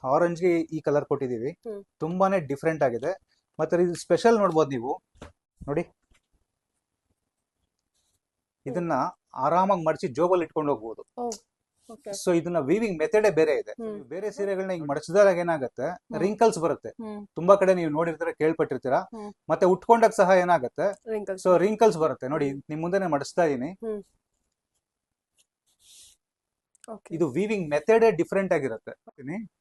Orange ಗೆ ಈ colour ಕೊಟ್ಟಿದೀವಿ. ಹ್ಮ್. ತುಂಬಾನೇ ಡಿಫ್ರೆಂಟ್ ಆಗಿದೆ. ಮತ್ತೆ ಇದು ಸ್ಪೆಷಲ್ ನೋಡ್ಬೋದು ನೀವು. ನೋಡಿ, ಇದನ್ನ ಆರಾಮಾಗಿ ಮಡಚಿ ಜೋಬಲ್ಲಿ ಇಟ್ಕೊಂಡು ಹೋಗ್ಬೋದು. ಓಕೆ. ಸೊ ಇದನ್ನ ವೀವಿಂಗ್ ಮೆಥಡೇ ಬೇರೆ ಇದೆ. ಹ್ಮ್. ನೀವು ಬೇರೆ ಸೀರೆಗಳನ್ನ ಈಗ ಮಡಚಿದಾಗ ಏನಾಗುತ್ತೆ, ರಿಂಕಲ್ಸ್ ಬರುತ್ತೆ. ಹ್ಮ್. ತುಂಬಾ ಕಡೆ ನೀವು ನೋಡಿರ್ತೀರ, ಕೇಳ್ಪಟ್ಟಿರ್ತೀರಾ. ಹ್ಮ್. ಮತ್ತೆ ಉಟ್ಕೊಂಡಾಗ ಸಹ ಏನಾಗುತ್ತೆ, Wrinkles. ಸೊ ರಿಂಕಲ್ಸ್ ಬರುತ್ತೆ. ನೋಡಿ, ನಿಮ್ ಮುಂದೆನೆ ಮಡಿಸ್ತಾ ಇದೀನಿ. ಹ್ಮ್. Okay. ಇದು ವೀವಿಂಗ್ ಮೆಥಡೇ ಡಿಫ್ರೆಂಟ್ ಆಗಿರುತ್ತೆ.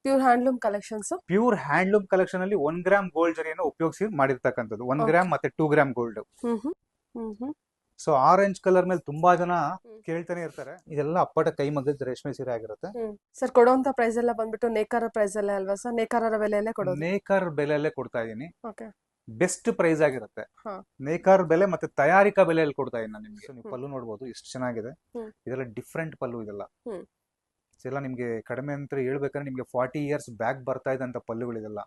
Pure handloom collections. Pure handloom collection ಅಲ್ಲಿ 1 ಗ್ರಾಮ್ ಗೋಲ್ಡ್ ಜರಿಯನ್ನು ಉಪಯೋಗಿಸಿ ಮಾಡಿರ್ತಕ್ಕಂಥದ್ದು. 1 ಗ್ರಾಮ್ ಮತ್ತೆ 2 gram gold. So orange colour ಮೇಲೆ ತುಂಬಾ ಜನ ಕೇಳ್ತಾನೆ ಇರ್ತಾರೆ. ಇದೆಲ್ಲ ಅಪ್ಪಟ ಕೈ ಮಗ್ಗದ ರೇಷ್ಮೆ ಸೀರೆ ಆಗಿರುತ್ತೆ. ಸರ್, ಕೊಡುವಂತ ಪ್ರೈಸ್ ಎಲ್ಲ ಬಂದ್ಬಿಟ್ಟು ನೇಕಾರ ಪ್ರೈಸ್ ಅಲ್ಲೇ ಅಲ್ವಾ ಸರ್? ನೇಕಾರರ ಬೆಲೆಯಲ್ಲೇ ಕೊಡೋದು? ನೇಕಾರ್ ಬೆಲೆಯಲ್ಲೇ ಕೊಡ್ತಾ ಇದೀನಿ. ಓಕೆ. ಬೆಸ್ಟ್ ಪ್ರೈಸ್ ಆಗಿರುತ್ತೆ. ಹಾ. ನೇಕಾರ್ ಬೆಲೆ ಮತ್ತೆ ತಯಾರಿಕಾ ಬೆಲೆಯಲ್ಲಿ ಕೊಡ್ತಾ ಇದೀನಿ ನಾನು ನಿಮ್ಗೆ. ನೀವು ಪಲ್ಲು ನೋಡ್ಬೋದು ಎಷ್ಟು ಚೆನ್ನಾಗಿದೆ. ಹ್ಮ್. ಇದೆಲ್ಲ ಡಿಫ್ರೆಂಟ್ ಪಲ್ಲು. ಇದೆಲ್ಲ ಹ್ಮ್. ಇದೆಲ್ಲ ನಿಮ್ಗೆ ಕಡಿಮೆ ಅಂತ ಹೇಳ್ಬೇಕಂದ್ರೆ ನಿಮ್ಗೆ 40 ಇಯರ್ಸ್ ಬ್ಯಾಕ್ ಬರ್ತಾ ಇದ್ದಂತ ಪಲ್ಲುಗಳಿದೆಲ್ಲ.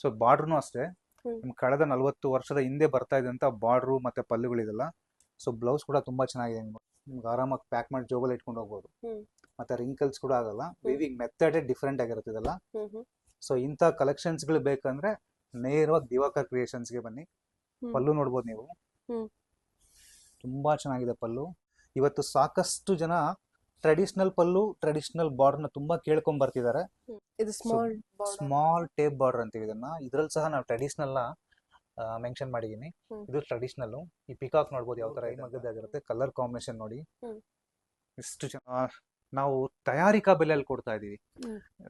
ಸೊ ಬಾರ್ಡ್ರು ಅಷ್ಟೇ ನಿಮ್ಗೆ ಕಳೆದ 40 ವರ್ಷದ ಹಿಂದೆ ಬರ್ತಾ ಇದ್ದಂತ ಬಾರ್ಡ್ರು ಮತ್ತೆ ಪಲ್ಲುಗಳಿದೆಲ್ಲ. ಸೊ ಬ್ಲೌಸ್ ಕೂಡ ತುಂಬಾ ಚೆನ್ನಾಗಿದೆ. ನಿಮ್ಗೆ ಆರಾಮಾಗಿ ಪ್ಯಾಕ್ ಮಾಡಿ ಜೋಬಲ್ಲಿ ಇಟ್ಕೊಂಡು ಹೋಗ್ಬೋದು. ಮತ್ತೆ ರಿಂಕಲ್ಸ್ ಕೂಡ ಆಗಲ್ಲ. ವಿವಿಂಗ್ ಮೆಥಡೇ ಡಿಫ್ರೆಂಟ್ ಆಗಿರುತ್ತೆ ಇದೆಲ್ಲ. ಸೊ ಇಂಥ ಕಲೆಕ್ಷನ್ಸ್ಗಳು ಬೇಕಂದ್ರೆ ನೇರವಾಗಿ ದಿವಾಕರ್ ಕ್ರಿಯೇಷನ್ಸ್ಗೆ ಬನ್ನಿ. ಪಲ್ಲು ನೋಡ್ಬೋದು ನೀವು, ತುಂಬಾ ಚೆನ್ನಾಗಿದೆ ಪಲ್ಲು. ಇವತ್ತು ಸಾಕಷ್ಟು ಜನ ಟ್ರೆಡಿಷನಲ್ ಪಲ್ಲು, ಟ್ರೆಡಿಷನಲ್ ಬಾರ್ಡರ್ನ ತುಂಬಾ ಕೇಳ್ಕೊಂಡ್ ಬರ್ತಿದ್ದಾರೆ. ಇದು ಸ್ಮಾಲ್ ಟೇಪ್ ಬಾರ್ಡರ್ ಅಂತೀವಿ ಇದನ್ನ. ಇದ್ರಲ್ಲಿ ಸಹ ನಾವು ಟ್ರೆಡಿಷನಲ್ ನ ಮೆನ್ಷನ್ ಮಾಡಿದೀನಿ. ಇದು ಟ್ರೆಡಿಷನಲ್. ಈ ಪಿಕಾಕ್ ನೋಡ್ಬೋದು ಯಾವ ತರ ಮಗ್ಗದಾಗಿರುತ್ತೆ. ಕಲರ್ ಕಾಂಬಿನೇಷನ್ ನೋಡಿ ಎಷ್ಟು ನಾವು ತಯಾರಿಕಾ ಬೆಲೆಯಲ್ಲಿ ಕೊಡ್ತಾ ಇದೀವಿ.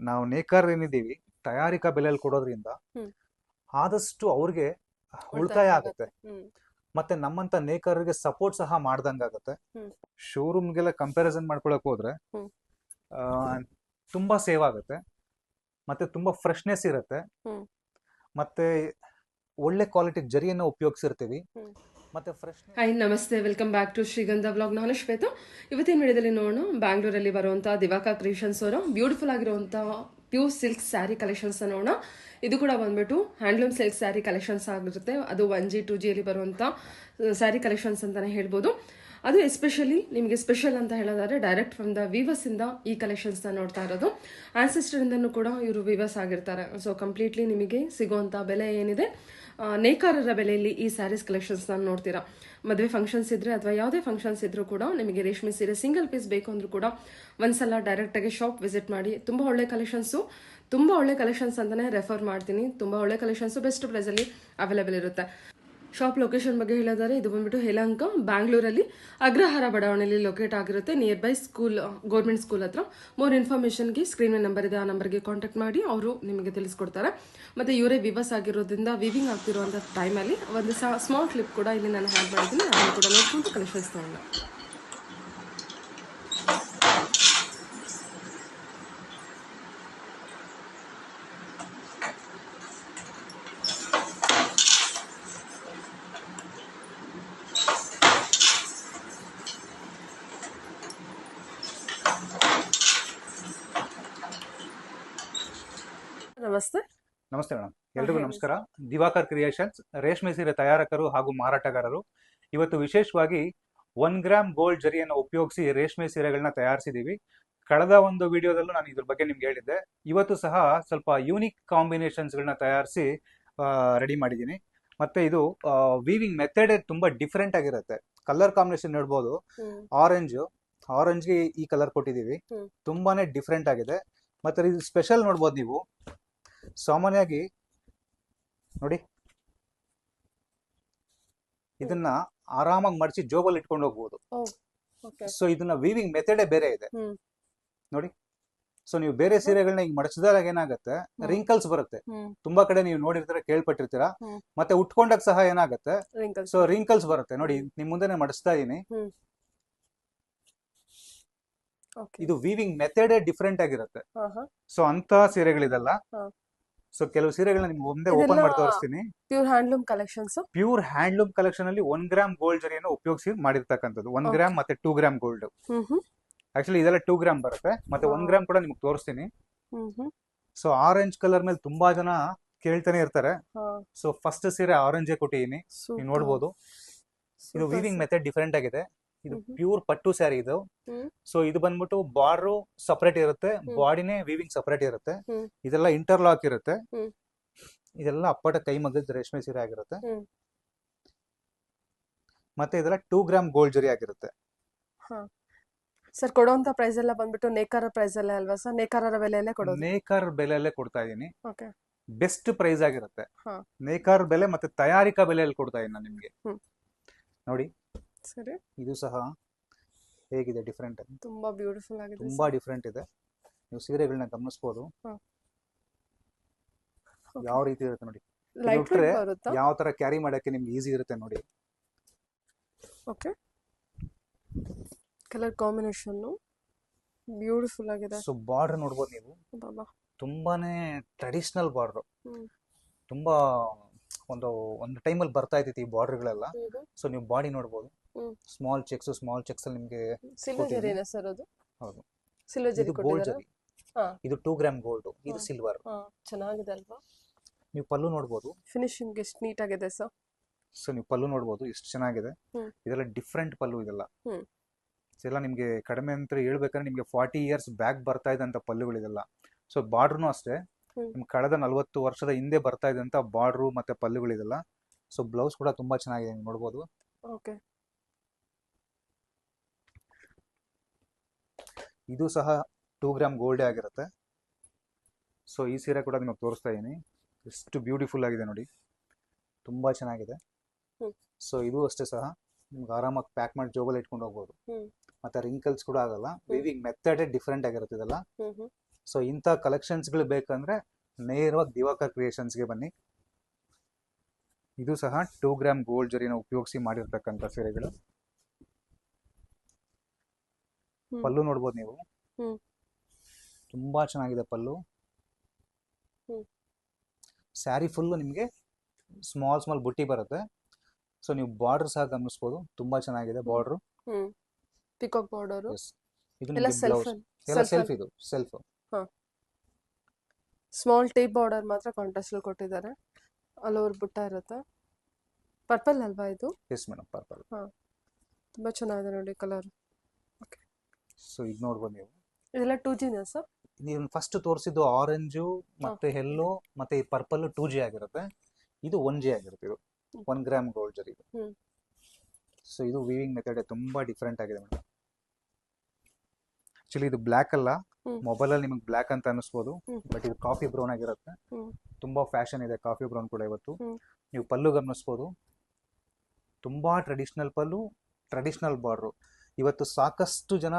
ನಾವು ನೇಕಾರ್ ಏನಿದ್ದೀವಿ, ತಯಾರಿಕಾ ಬೆಲೆಯಲ್ಲಿ ಕೊಡೋದ್ರಿಂದ ಆದಷ್ಟು ಅವ್ರಿಗೆ ಉಳಿತಾಯ ಆಗುತ್ತೆ. ಮತ್ತೆ ನಮ್ಮಂತ ನೇಕಾರರಿಗೆ ಸಪೋರ್ಟ್ ಸಹ ಮಾಡ್ದಂಗಾಗತ್ತೆ. ಶೋರೂಮ್ಗೆಲ್ಲ ಕಂಪ್ಯಾರಿಸನ್ ಮಾಡ್ಕೊಳಕ್ ಹೋದ್ರೆ ತುಂಬಾ ಸೇವ್ ಆಗುತ್ತೆ. ಮತ್ತೆ ತುಂಬಾ ಫ್ರೆಶ್ನೆಸ್ ಇರುತ್ತೆ. ಮತ್ತೆ ಒಳ್ಳೆ ಕ್ವಾಲಿಟಿ ಜರಿಯನ್ನು ಉಪಯೋಗಿಸಿರ್ತೀವಿ. ಮತ್ತೆ ಫ್ರೆಶ್. ಹಾಯ್, ನಮಸ್ತೆ, ವೆಲ್ಕಮ್ ಬ್ಯಾಕ್ ಟು ಶ್ರೀಗಂಧ ವ್ಲಾಗ್. ನಾನು ಶ್ವೇತಾ. ಇವತ್ತಿನ ವಿಡಿಯೋದಲ್ಲಿ ನೋಡೋಣ ಬ್ಯಾಂಗ್ಳೂರಲ್ಲಿ ಬರುವಂಥ ದಿವಾಕರ್ ಕ್ರಿಯೇಷನ್ಸ್ ಅವರ ಬ್ಯೂಟಿಫುಲ್ ಆಗಿರುವಂಥ ಪ್ಯೂರ್ ಸಿಲ್ಕ್ ಸ್ಯಾರಿ ಕಲೆಕ್ಷನ್ಸ್ ನೋಡೋಣ. ಇದು ಕೂಡ ಬಂದ್ಬಿಟ್ಟು ಹ್ಯಾಂಡ್ಲೂಮ್ ಸಿಲ್ಕ್ ಸ್ಯಾರಿ ಕಲೆಕ್ಷನ್ಸ್ ಆಗಿರುತ್ತೆ. ಅದು 1G 2G ಅಲ್ಲಿ ಬರುವಂಥ ಸ್ಯಾರಿ ಕಲೆಕ್ಷನ್ಸ್ ಅಂತಾನೆ ಹೇಳ್ಬೋದು. ಅದು ಎಸ್ಪೆಷಲಿ ನಿಮಗೆ ಸ್ಪೆಷಲ್ ಅಂತ ಹೇಳೋದಾದ್ರೆ ಡೈರೆಕ್ಟ್ ಫ್ರಮ್ ದ ವೀವರ್ಸ್ ಇಂದ ಈ ಕಲೆಕ್ಷನ್ಸ್ನ ನೋಡ್ತಾ ಇರೋದು. ಆನ್ಸೆಸ್ಟರ್ ಇಂದನೂ ಕೂಡ ಇವರು ವೀವರ್ಸ್ ಆಗಿರ್ತಾರೆ. ಸೊ ಕಂಪ್ಲೀಟ್ಲಿ ನಿಮಗೆ ಸಿಗುವಂಥ ಬೆಲೆ ಏನಿದೆ, ನೇಕಾರರ ಬೆಲೆಯಲ್ಲಿ ಈ ಸ್ಯಾರೀಸ್ ಕಲೆಕ್ಷನ್ಸ್ನ ನೋಡ್ತೀರಾ. ಮದುವೆ ಫಂಕ್ಷನ್ಸ್ ಇದ್ರೆ ಅಥವಾ ಯಾವುದೇ ಫಂಕ್ಷನ್ಸ್ ಇದ್ರೂ ಕೂಡ ನಿಮಗೆ ರೇಷ್ಮೆ ಸೀರೆ ಸಿಂಗಲ್ ಪೀಸ್ ಬೇಕು ಅಂದ್ರೂ ಕೂಡ ಒಂದ್ಸಲ ಡೈರೆಕ್ಟಾಗಿ ಶಾಪ್ ವಿಸಿಟ್ ಮಾಡಿ. ತುಂಬ ಒಳ್ಳೆ ಕಲೆಕ್ಷನ್ಸ್ ಅಂತಾನೆ ರೆಫರ್ ಮಾಡ್ತೀನಿ. ತುಂಬ ಒಳ್ಳೆ ಕಲೆಕ್ಷನ್ಸು ಬೆಸ್ಟ್ ಪ್ರೈಸಲ್ಲಿ ಅವೈಲೇಬಲ್ ಇರುತ್ತೆ. ಶಾಪ್ ಲೊಕೇಶನ್ ಬಗ್ಗೆ ಹೇಳೋದಾದ್ರೆ ಇದು ಬಂದ್ಬಿಟ್ಟು ಯಲಹಂಕ, ಬ್ಯಾಂಗ್ಳೂರಲ್ಲಿ ಅಗ್ರಹಾರ ಬಡಾವಣೆಯಲ್ಲಿ ಲೊಕೇಟ್ ಆಗಿರುತ್ತೆ, near by school, government school ಹತ್ರ. ಮೋರ್ ಇನ್ಫಾರ್ಮೇಷನ್ಗೆ ಸ್ಕ್ರೀನ್ ನಂಬರ್ ಇದೆ, ಆ ನಂಬರ್ಗೆ ಕಾಂಟ್ಯಾಕ್ಟ್ ಮಾಡಿ ಅವರು ನಿಮಗೆ ತಿಳಿಸ್ಕೊಡ್ತಾರೆ. ಮತ್ತು ಇವರೇ ವಿವಸ್ ಆಗಿರೋದ್ರಿಂದ ವಿವಿಂಗ್ ಆಗ್ತಿರುವಂಥ ಟೈಮಲ್ಲಿ ಒಂದು ಸ್ಮಾಲ್ ಕ್ಲಿಪ್ ಕೂಡ ಇಲ್ಲಿ ನಾನು ಹ್ಯಾಡ್ ಮಾಡಿದ್ದೀನಿ. ಅದನ್ನು ಕೂಡ ನೋಡ್ಕೊಂಡು ಕಲೆಕ್ಷನ್ಸ್ ತಗೊಂಡು. ನಮಸ್ತೆ. ನಮಸ್ತೆ ಮೇಡಮ್, ಎಲ್ರಿಗೂ ನಮಸ್ಕಾರ. ದಿವಾಕರ್ ಕ್ರಿಯೇಷನ್ಸ್ ರೇಷ್ಮೆ ಸೀರೆ ತಯಾರಕರು ಹಾಗೂ ಮಾರಾಟಗಾರರು. ಇವತ್ತು ವಿಶೇಷವಾಗಿ 1 ಗ್ರಾಮ್ ಗೋಲ್ಡ್ ಜರಿಯನ್ನು ಉಪಯೋಗಿಸಿ ರೇಷ್ಮೆ ಸೀರೆಗಳನ್ನ ತಯಾರಿಸಿದೀವಿ. ಕಳೆದ ಒಂದು ವಿಡಿಯೋದಲ್ಲೂ ನಾನು ಇದ್ರ ಬಗ್ಗೆ ನಿಮ್ಗೆ ಹೇಳಿದ್ದೆ. ಇವತ್ತು ಸಹ ಸ್ವಲ್ಪ ಯೂನಿಕ್ ಕಾಂಬಿನೇಷನ್ಸ್ಗಳನ್ನ ತಯಾರಿಸಿ ರೆಡಿ ಮಾಡಿದ್ದೀನಿ. ಮತ್ತೆ ಇದು ವೀವಿಂಗ್ ಮೆಥಡ್ ತುಂಬಾ ಡಿಫ್ರೆಂಟ್ ಆಗಿರುತ್ತೆ. ಕಲರ್ ಕಾಂಬಿನೇಷನ್ ನೋಡ್ಬೋದು. ಆರೆಂಜ್ಗೆ ಈ ಕಲರ್ ಕೊಟ್ಟಿದೀವಿ. ತುಂಬಾನೇ ಡಿಫ್ರೆಂಟ್ ಆಗಿದೆ. ಮತ್ತೆ ಇದು ಸ್ಪೆಷಲ್ ನೋಡ್ಬೋದು ನೀವು. ಸಾಮಾನ್ಯವಾಗಿ ನೋಡಿ, ಇದನ್ನ ಆರಾಮಾಗಿ ಮಡಚಿ ಜೋಬಲ್ಲಿ ಇಟ್ಕೊಂಡು ಹೋಗ್ಬೋದು. ಸೊ ಇದನ್ನ ವೀವಿಂಗ್ ಮೆಥಡೇ ಬೇರೆ ಇದೆ ನೋಡಿ. ಸೊ ನೀವು ಬೇರೆ ಸೀರೆಗಳನ್ನ ಈಗ ಮಡಚಿದಾಗ ಏನಾಗುತ್ತೆ, ರಿಂಕಲ್ಸ್ ಬರುತ್ತೆ. ತುಂಬಾ ಕಡೆ ನೀವು ನೋಡಿರ್ತೀರ, ಕೇಳ್ಪಟ್ಟಿರ್ತೀರಾ. ಮತ್ತೆ ಉಟ್ಕೊಂಡಾಗ ಸಹ ಏನಾಗುತ್ತೆ, ಸೊ ರಿಂಕಲ್ಸ್ ಬರುತ್ತೆ. ನೋಡಿ, ನಿಮ್ ಮುಂದೆನೆ ಮಡಿಸ್ತಾ ಇದೀನಿ. ಇದು ವೀವಿಂಗ್ ಮೆಥಡೇ ಡಿಫ್ರೆಂಟ್ ಆಗಿರುತ್ತೆ. ಸೊ ಅಂತ ಸೀರೆಗಳಿದೆಲ್ಲ. ಸೊ ಕೆಲವು ಸೀರೆಗಳನ್ನ ನಿಮ್ಗೆ ಒಂದೇ ಓಪನ್ ಮಾಡಿ ತೋರಿಸ್ತೀನಿ. Pure handloom collections. Pure handloom collection ಅಲ್ಲಿ 1 ಗ್ರಾಮ್ ಗೋಲ್ಡ್ ಜರಿಯನ್ನು ಉಪಯೋಗಿಸಿ ಮಾಡಿರ್ತಕ್ಕಂಥದ್ದು. 1 ಗ್ರಾಮ್ ಮತ್ತೆ 2 ಗ್ರಾಮ್ ಗೋಲ್ಡ್. ಆಕ್ಚುಲಿ ಇದೆಲ್ಲ 2 ಗ್ರಾಮ್ ಬರುತ್ತೆ. ಮತ್ತೆ 1 ಗ್ರಾಮ್ ಕೂಡ ನಿಮ್ಗೆ ತೋರಿಸ್ತೀನಿ. ಸೊ ಆರೆಂಜ್ ಕಲರ್ ಮೇಲೆ ತುಂಬಾ ಜನ ಕೇಳ್ತಾನೆ ಇರ್ತಾರೆ. ಸೊ ಫಸ್ಟ್ ಸೀರೆ ಆರೆಂಜೇ ಕೊಟ್ಟಿದ್ದೀನಿ, ನೀವು ನೋಡ್ಬೋದು. ಇದು ವೀವಿಂಗ್ ಮೆಥಡ್ ಡಿಫ್ರೆಂಟ್ ಆಗಿದೆ. ಇದು ಹ್ಮ್ ಪ್ಯೂರ್ ಪಟ್ಟು ಸ್ಯಾರಿ ಇದು. ಹ್ಮ್ ಸೊ ಇದು ಬಂದ್ಬಿಟ್ಟು ಬಾರ್ಡರ್ ಸಪರೇಟ್ ಇರುತ್ತೆ, ಹ್ಮ್ ಬಾಡಿನೇ ವೀವಿಂಗ್ ಸಪರೇಟ್ ಇರುತ್ತೆ. ಹ್ಮ್ ಇದೆಲ್ಲ ಇಂಟರ್ಲಾಕ್ ಇರುತ್ತೆ. ಹ್ಮ್ ಇದೆಲ್ಲ ಅಪ್ಪಟ ಕೈ ಮಗ್ಗದ ರೇಷ್ಮೆ ಸೀರೆ ಆಗಿರುತ್ತೆ. ಹ್ಮ್ ಮತ್ತೆ ಇದೆಲ್ಲ 2 ಗ್ರಾಮ್ ಗೋಲ್ಡ್ ಜರಿ ಆಗಿರುತ್ತೆ. ಹಾ ಸರ್, ಕೊಡುವಂತ ಪ್ರೈಸ್ ಎಲ್ಲ ಬಂದ್ಬಿಟ್ಟು ನೇಕಾರ ಪ್ರೈಸ್ ಅಲ್ಲೇ ಅಲ್ವಾ ಸರ್? ನೇಕಾರರ ಬೆಲೆಯಲ್ಲೇ ಕೊಡೋದು? ನೇಕಾರ್ ಬೆಲೆಯಲ್ಲೇ ಕೊಡ್ತಾ ಇದೀನಿ. ಓಕೆ. ಬೆಸ್ಟ್ ಪ್ರೈಸ್ ಆಗಿರುತ್ತೆ. ಹಾ ನೇಕಾರ್ ಬೆಲೆ ಮತ್ತೆ ತಯಾರಿಕಾ ಬೆಲೆಯಲ್ಲಿ ಕೊಡ್ತಾ ಇದೀನಿ ನಾನು ನಿಮ್ಗೆ. ಹ್ಮ್ ನೋಡಿ, ಸರಿ. ಇದು ಸಹ ಹೇಗಿದೆ ಡಿಫ್ರೆಂಟ್ ಆಗಿ, ತುಂಬಾ ಬ್ಯೂಟಿಫುಲ್ ಆಗಿದೆ ತುಂಬಾ ಡಿಫ್ರೆಂಟ್ ಇದೆ. ನೀವು ಸೀರೆಗಳನ್ನ ಗಮನಿಸಬಹುದು ಹಾ ಯಾವ ರೀತಿ ಇರುತ್ತೆ ನೋಡಿ. ಇದು ಲೈಟ್ ಉಟ್ರೆ ವೇಟ್ ಬರುತ್ತಾ? ಯಾವ ತರ ಕ್ಯಾರಿ ಮಾಡಕ್ಕೆ ನಿಮ್ಗೆ ಈಸಿ ಇರುತ್ತೆ ನೋಡಿ. ಓಕೆ. ಕಲರ್ ಕಾಂಬಿನೇಷನ್ ಬ್ಯೂಟಿಫುಲ್ ಆಗಿದೆ. ಸೊ ಬಾರ್ಡರ್ ನೋಡ್ಬೋದು ನೀವು, ಬಾಬಾ. ತುಂಬಾನೇ ಟ್ರೆಡಿಷನಲ್ ಬಾರ್ಡರ್. ಹ್ಮ್ ತುಂಬಾ ಒಂದು ಒಂದು ಟೈಮಲ್ಲಿ ಬರ್ತಾ ಇತ್ತು ಈ ಬಾರ್ಡರ್ಗಳೆಲ್ಲ. ಹ್ಮ್ ಸೊ ನೀವು ಬಾಡಿ ನೋಡ್ಬೋದು, ಹ್ಮ್ ಸ್ಮಾಲ್ ಚೆಕ್ಸ್ ಅಲ್ಲಿ ನಿಮ್ಗೆ ಸಿಲ್ವರ್ ಜರಿನಾ ಸರ್ ಅದು? ಹೌದು. ಸಿಲ್ವರ್ ಜರಿ ಇದು ಗೋಲ್ಡ್ ಕೊಟ್ಟಿದ್ದಾರೆ. ಜರಿ, ಹಾ ಇದು 2 ಗ್ರಾಮ್ ಗೋಲ್ಡ್, ಇದು ಹಾ. ಸಿಲ್ವರ್. ಹಾ ಚೆನ್ನಾಗಿದೆ ಅಲ್ವಾ? ನೀವು ಪಲ್ಲು ನೋಡ್ಬೋದು. ಫಿನಿಶಿಂಗ್ ಎಷ್ಟು ನೀಟ್ ಆಗಿದೆ ಸರ್. ಸೊ ನೀವು ಪಲ್ಲು ನೋಡ್ಬೋದು ಎಷ್ಟು ಚೆನ್ನಾಗಿದೆ. ಹ್ಮ್ ಇದೆಲ್ಲ ಡಿಫ್ರೆಂಟ್ ಪಲ್ಲು ಇದೆಲ್ಲ. ಹ್ಮ್ ಇದೆಲ್ಲ ನಿಮ್ಗೆ ಕಡಿಮೆ ಅಂತ ಹೇಳ್ಬೇಕಂದ್ರೆ ನಿಮ್ಗೆ 40 ಇಯರ್ಸ್ ಬ್ಯಾಕ್ ಬರ್ತಾ ಇದ್ದಂತ ಪಲ್ಲುಗಳಿದೆಲ್ಲ. ಸೊ ಬಾರ್ಡ್ರುನು ಅಷ್ಟೇ, ಹ್ಮ್ ನಿಮ್ಗೆ ಕಳೆದ 40 ವರ್ಷದ ಹಿಂದೆ ಬರ್ತಾ ಇದ್ದಂತ ಬಾರ್ಡ್ರು ಮತ್ತೆ ಪಲ್ಲುಗಳಿದೆಲ್ಲ. ಸೊ ಬ್ಲೌಸ್ ಕೂಡ ತುಂಬಾ ಚೆನ್ನಾಗಿದೆ, ನೀವು ನೋಡ್ಬೋದು. ಓಕೆ. ಇದು ಸಹ 2 ಗ್ರಾಮ್ ಗೋಲ್ಡೇ ಆಗಿರುತ್ತೆ. ಸೊ ಈ ಸೀರೆ ಕೂಡ ನಿಮಗೆ ತೋರಿಸ್ತಾ ಇದೀನಿ, ಎಷ್ಟು ಬ್ಯೂಟಿಫುಲ್ ಆಗಿದೆ ನೋಡಿ, ತುಂಬಾ ಚೆನ್ನಾಗಿದೆ. ಹ್ಮ್ ಸೊ ಇದು ಅಷ್ಟೇ ಸಹ ನಿಮ್ಗೆ ಆರಾಮಾಗಿ ಪ್ಯಾಕ್ ಮಾಡಿ ಜೋಬಲ್ಲಿ ಇಟ್ಕೊಂಡು ಹೋಗ್ಬೋದು. ಹ್ಮ್ ಮತ್ತೆ ರಿಂಕಲ್ಸ್ ಕೂಡ ಆಗಲ್ಲ. ವಿವಿಂಗ್ ಮೆಥಡೇ ಡಿಫ್ರೆಂಟ್ ಆಗಿರುತ್ತೆ ಇದೆಲ್ಲ. ಹ್ಮ್ ಹ್ಮ್ ಸೊ ಇಂಥ ಕಲೆಕ್ಷನ್ಸ್ಗಳು ಬೇಕಂದ್ರೆ ನೇರವಾಗಿ ದಿವಾಕರ್ ಕ್ರಿಯೇಷನ್ಸ್ಗೆ ಬನ್ನಿ. ಇದು ಸಹ 2 ಗ್ರಾಮ್ ಗೋಲ್ಡ್ ಜರಿನ ಉಪಯೋಗಿಸಿ ಮಾಡಿರ್ತಕ್ಕಂಥ ಸೀರೆಗಳು. ಹ್ಮ್ ಪಲ್ಲು ನೋಡ್ಬೋದು ನೀವು, ಹ್ಮ್ ತುಂಬಾ ಚೆನ್ನಾಗಿದೆ ಪಲ್ಲು. ಹ್ಮ್ ಸ್ಯಾರಿ ಫುಲ್ಲು ನಿಮಗೆ ಸ್ಮಾಲ್ ಬುಟ್ಟಿ ಬರುತ್ತೆ. ಸೊ ನೀವು ಬಾರ್ಡರ್ ಸಹ ಗಮನಿಸ್ಬೋದು, ತುಂಬಾ ಚೆನ್ನಾಗಿದೆ ಬಾರ್ಡರ್. ಹ್ಮ್ ಪಿಕಾಕ್ ಬಾರ್ಡರ್ ಇದು ಎಲ್ಲ ನಿಮಗೆ ಸೆಲ್ಫ್ ಬ್ಲೌಸ್ ಎಲ್ಲ ಸೆಲ್ಫ್, ಇದು ಸೆಲ್ಫ್. ಹಾ ಸ್ಮಾಲ್ ಟೇಪ್ ಬಾರ್ಡರ್ ಮಾತ್ರ ಕಾಂಟ್ರಾಸ್ಟ್ ಅಲ್ಲಿ ಕೊಟ್ಟಿದ್ದಾರೆ. ಆಲ್ ಓವರ್ ಬುಟ್ಟ ಇರುತ್ತೆ. ಪರ್ಪಲ್ ಅಲ್ವಾ ಇದು? Yes madam, purple. ಹಾ ತುಂಬಾ ಚೆನ್ನಾಗಿದೆ ನೋಡಿ ಕಲರ್. ಓಕೆ. ಸೊ ಇದು ನೋಡ್ಬೋದು ನೀವು. ಇದೆಲ್ಲ 2G ನಾ ಸರ್? ನೀವು ಫಸ್ಟ್ ತೋರಿಸಿದ್ದು ಆರೆಂಜು ಮತ್ತೆ ಎಲ್ಲೋ ಮತ್ತೆ ಈ ಪರ್ಪಲ್ 2G ಆಗಿರುತ್ತೆ. ಇದು 1G ಆಗಿರುತ್ತೆ. ಇದು 1 ಗ್ರಾಮ್ ಗೋಲ್ಡ್ ಜರಿ. ಹ್ಮ್ ಸೊ ಇದು ವೀವಿಂಗ್ ಮೆಥಡ್ ತುಂಬಾ ಡಿಫ್ರೆಂಟ್ ಆಗಿದೆ ಮೇಡಮ್. ಆಕ್ಚುಲಿ ಇದು ಬ್ಲ್ಯಾಕ್ ಅಲ್ಲ, ಹ್ಮ್ ಮೊಬೈಲ್ ಅಲ್ಲಿ ನಿಮಗೆ ಬ್ಲ್ಯಾಕ್ ಅಂತ ಅನಿಸ್ಬೋದು, ಹ್ಮ್ ಬಟ್ ಇದು ಕಾಫಿ ಬ್ರೌನ್ ಆಗಿರುತ್ತೆ. ಹ್ಮ್ ತುಂಬಾ ಫ್ಯಾಷನ್ ಇದೆ ಕಾಫಿ ಬ್ರೌನ್ ಕೂಡ ಇವತ್ತು. ಹ್ಮ್ ನೀವು ಪಲ್ಲು ಗಮನಿಸ್ಬೋದು, ತುಂಬಾ ಟ್ರೆಡಿಷನಲ್ ಪಲ್ಲು, ಟ್ರೆಡಿಷನಲ್ ಬಾರ್ಡ್ರು. ಇವತ್ತು ಸಾಕಷ್ಟು ಜನ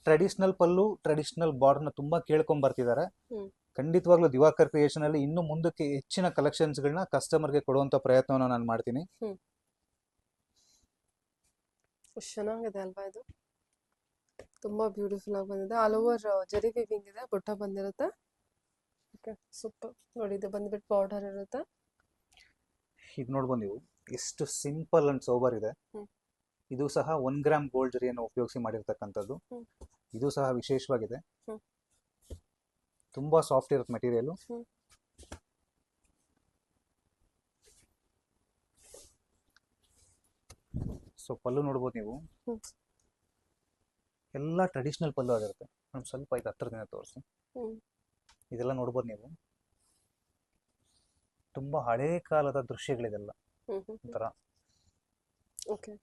ಟ್ರೆಡಿಷನಲ್ ಪಲ್ಲು, ಟ್ರೆಡಿಷನಲ್ ಬಾರ್ಡ್ನ ತುಂಬಾ ಕೇಳ್ಕೊಂಡ್ ಬರ್ತಿದ್ದಾರೆ. ಹ್ಮ್ ಖಂಡಿತವಾಗ್ಲೂ ದಿವಾಕರ್ ಕ್ರಿಯೇಷನ್ ಅಲ್ಲಿ ಇನ್ನು ಮುಂದಕ್ಕೆ ಹೆಚ್ಚಿನ ಕಲೆಕ್ಷನ್ಸ್ಗಳನ್ನ ಕಸ್ಟಮರ್ಗೆ ಕೊಡುವಂತ ಪ್ರಯತ್ನವನ್ನು ನಾನು ಮಾಡ್ತೀನಿ. ಹ್ಮ್ ಎಷ್ಟು ಚೆನ್ನಾಗಿದೆ ಅಲ್ವಾ ಇದು? ತುಂಬಾ ಬ್ಯೂಟಿಫುಲ್ ಆಗಿ ಬಂದಿದೆ. ಆಲ್ ಓವರ್ ಜರಿ ವಿವಿಂಗ್ ಇದೆ, ಬುಟ್ಟ ಬಂದಿರುತ್ತೆ. Okay super. ನೋಡಿ ಇದು ಬಂದ್ಬಿಟ್ಟು ಬಾರ್ಡರ್ ಇರುತ್ತೆ. ಇದು ನೋಡ್ಬೋದು ನೀವು, ಎಷ್ಟು ಸಿಂಪಲ್ ಅಂಡ್ ಸೋಬರ್ ಇದೆ. ಹ್ಮ್ ಇದು ಸಹ 1 ಗ್ರಾಮ್ ಗೋಲ್ಡ್ ಜರಿಯನ್ನು ಉಪಯೋಗಿಸಿ ಮಾಡಿರ್ತಕ್ಕಂಥದ್ದು. ಹ್ಮ್ ಇದು ಸಹ ವಿಶೇಷವಾಗಿದೆ, ಹ್ಮ್ ತುಂಬಾ ಸಾಫ್ಟ್ ಇರುತ್ತೆ ಮೆಟೀರಿಯಲ್. ಹ್ಮ್ ಸೊ ಪಲ್ಲು ನೋಡ್ಬೋದು ನೀವು, ಹ್ಮ್ ಎಲ್ಲ ಟ್ರೆಡಿಷನಲ್ ಪಲ್ಲು ಆಗಿರುತ್ತೆ. ನಾನು ಸ್ವಲ್ಪ ಇದು ಹತ್ರದಿಂದ ತೋರಿಸಿ. ಹ್ಮ್ ಇದೆಲ್ಲ ನೋಡ್ಬೋದು ನೀವು, ತುಂಬಾ ಹಳೇ ಕಾಲದ ದೃಶ್ಯಗಳಿದೆಲ್ಲ ಹ್ಮ್ ಹ್ಮ್ ಒಂಥರ. ಓಕೆ.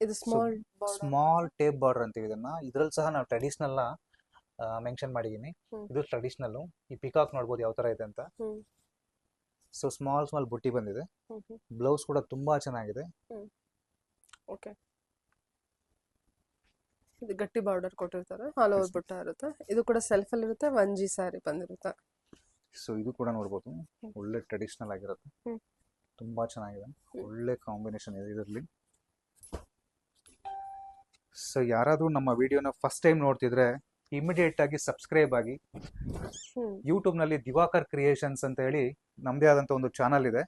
ಇದು small border. Small tape border ಅಂತೀವಿ ಇದನ್ನ. ಇದ್ರಲ್ಲಿ ಸಹ ನಾವು ಟ್ರೆಡಿಷನಲ್ ಮೆನ್ಷನ್ ಮಾಡಿದೀನಿ. ಹ್ಮ್ ಇದು ಟ್ರೆಡಿಷನಲ್. ಈ ಪಿಕಾಕ್ ನೋಡ್ಬೋದು ಯಾವ ತರ ಇದೆ ಅಂತ. ಹ್ಮ್ ಸೊ ಸ್ಮಾಲ್ ಬುಟ್ಟಿ ಬಂದಿದೆ. ಹ್ಮ್ ಹ್ಮ್ ಬ್ಲೌಸ್ ಕೂಡ ತುಂಬಾ ಚೆನ್ನಾಗಿದೆ. ಹ್ಮ್ ಓಕೆ. ಇದು ಗಟ್ಟಿ ಬಾರ್ಡರ್ ಕೊಟ್ಟಿರ್ತಾರೆ, ಆಲ್ ಓವರ್ ಬುಟ್ಟ ಇರುತ್ತೆ. ಇದು ಕೂಡ ಸೆಲ್ಫ್ ಅಲ್ಲಿ ಇರುತ್ತೆ, 1G ಸ್ಯಾರಿ ಬಂದಿರುತ್ತೆ. ಸೊ ಇದು ಕೂಡ ನೋಡ್ಬೋದು, ಒಳ್ಳೆ ಟ್ರೆಡಿಷನಲ್ ಆಗಿರುತ್ತೆ. ಹ್ಮ್ ತುಂಬಾ ಚೆನ್ನಾಗಿದೆ, ಒಳ್ಳೆ ಕಾಂಬಿನೇಷನ್ ಇದೆ ಇದರಲ್ಲಿ. ಸೊ ಯಾರಾದ್ರೂ ನಮ್ಮ ವಿಡಿಯೋನ ಫಸ್ಟ್ ಟೈಮ್ ನೋಡ್ತಿದ್ರೆ ಇಮಿಡಿಯೇಟ್ ಆಗಿ ಸಬ್ಸ್ಕ್ರೈಬ್ ಆಗಿ. ಹ್ಮ್ ಯೂಟ್ಯೂಬ್ ನಲ್ಲಿ ದಿವಾಕರ್ ಕ್ರಿಯೇಷನ್ಸ್ ಅಂತ ಹೇಳಿ ನಮ್ದೇ ಆದಂತ ಒಂದು ಚಾನಲ್ ಇದೆ.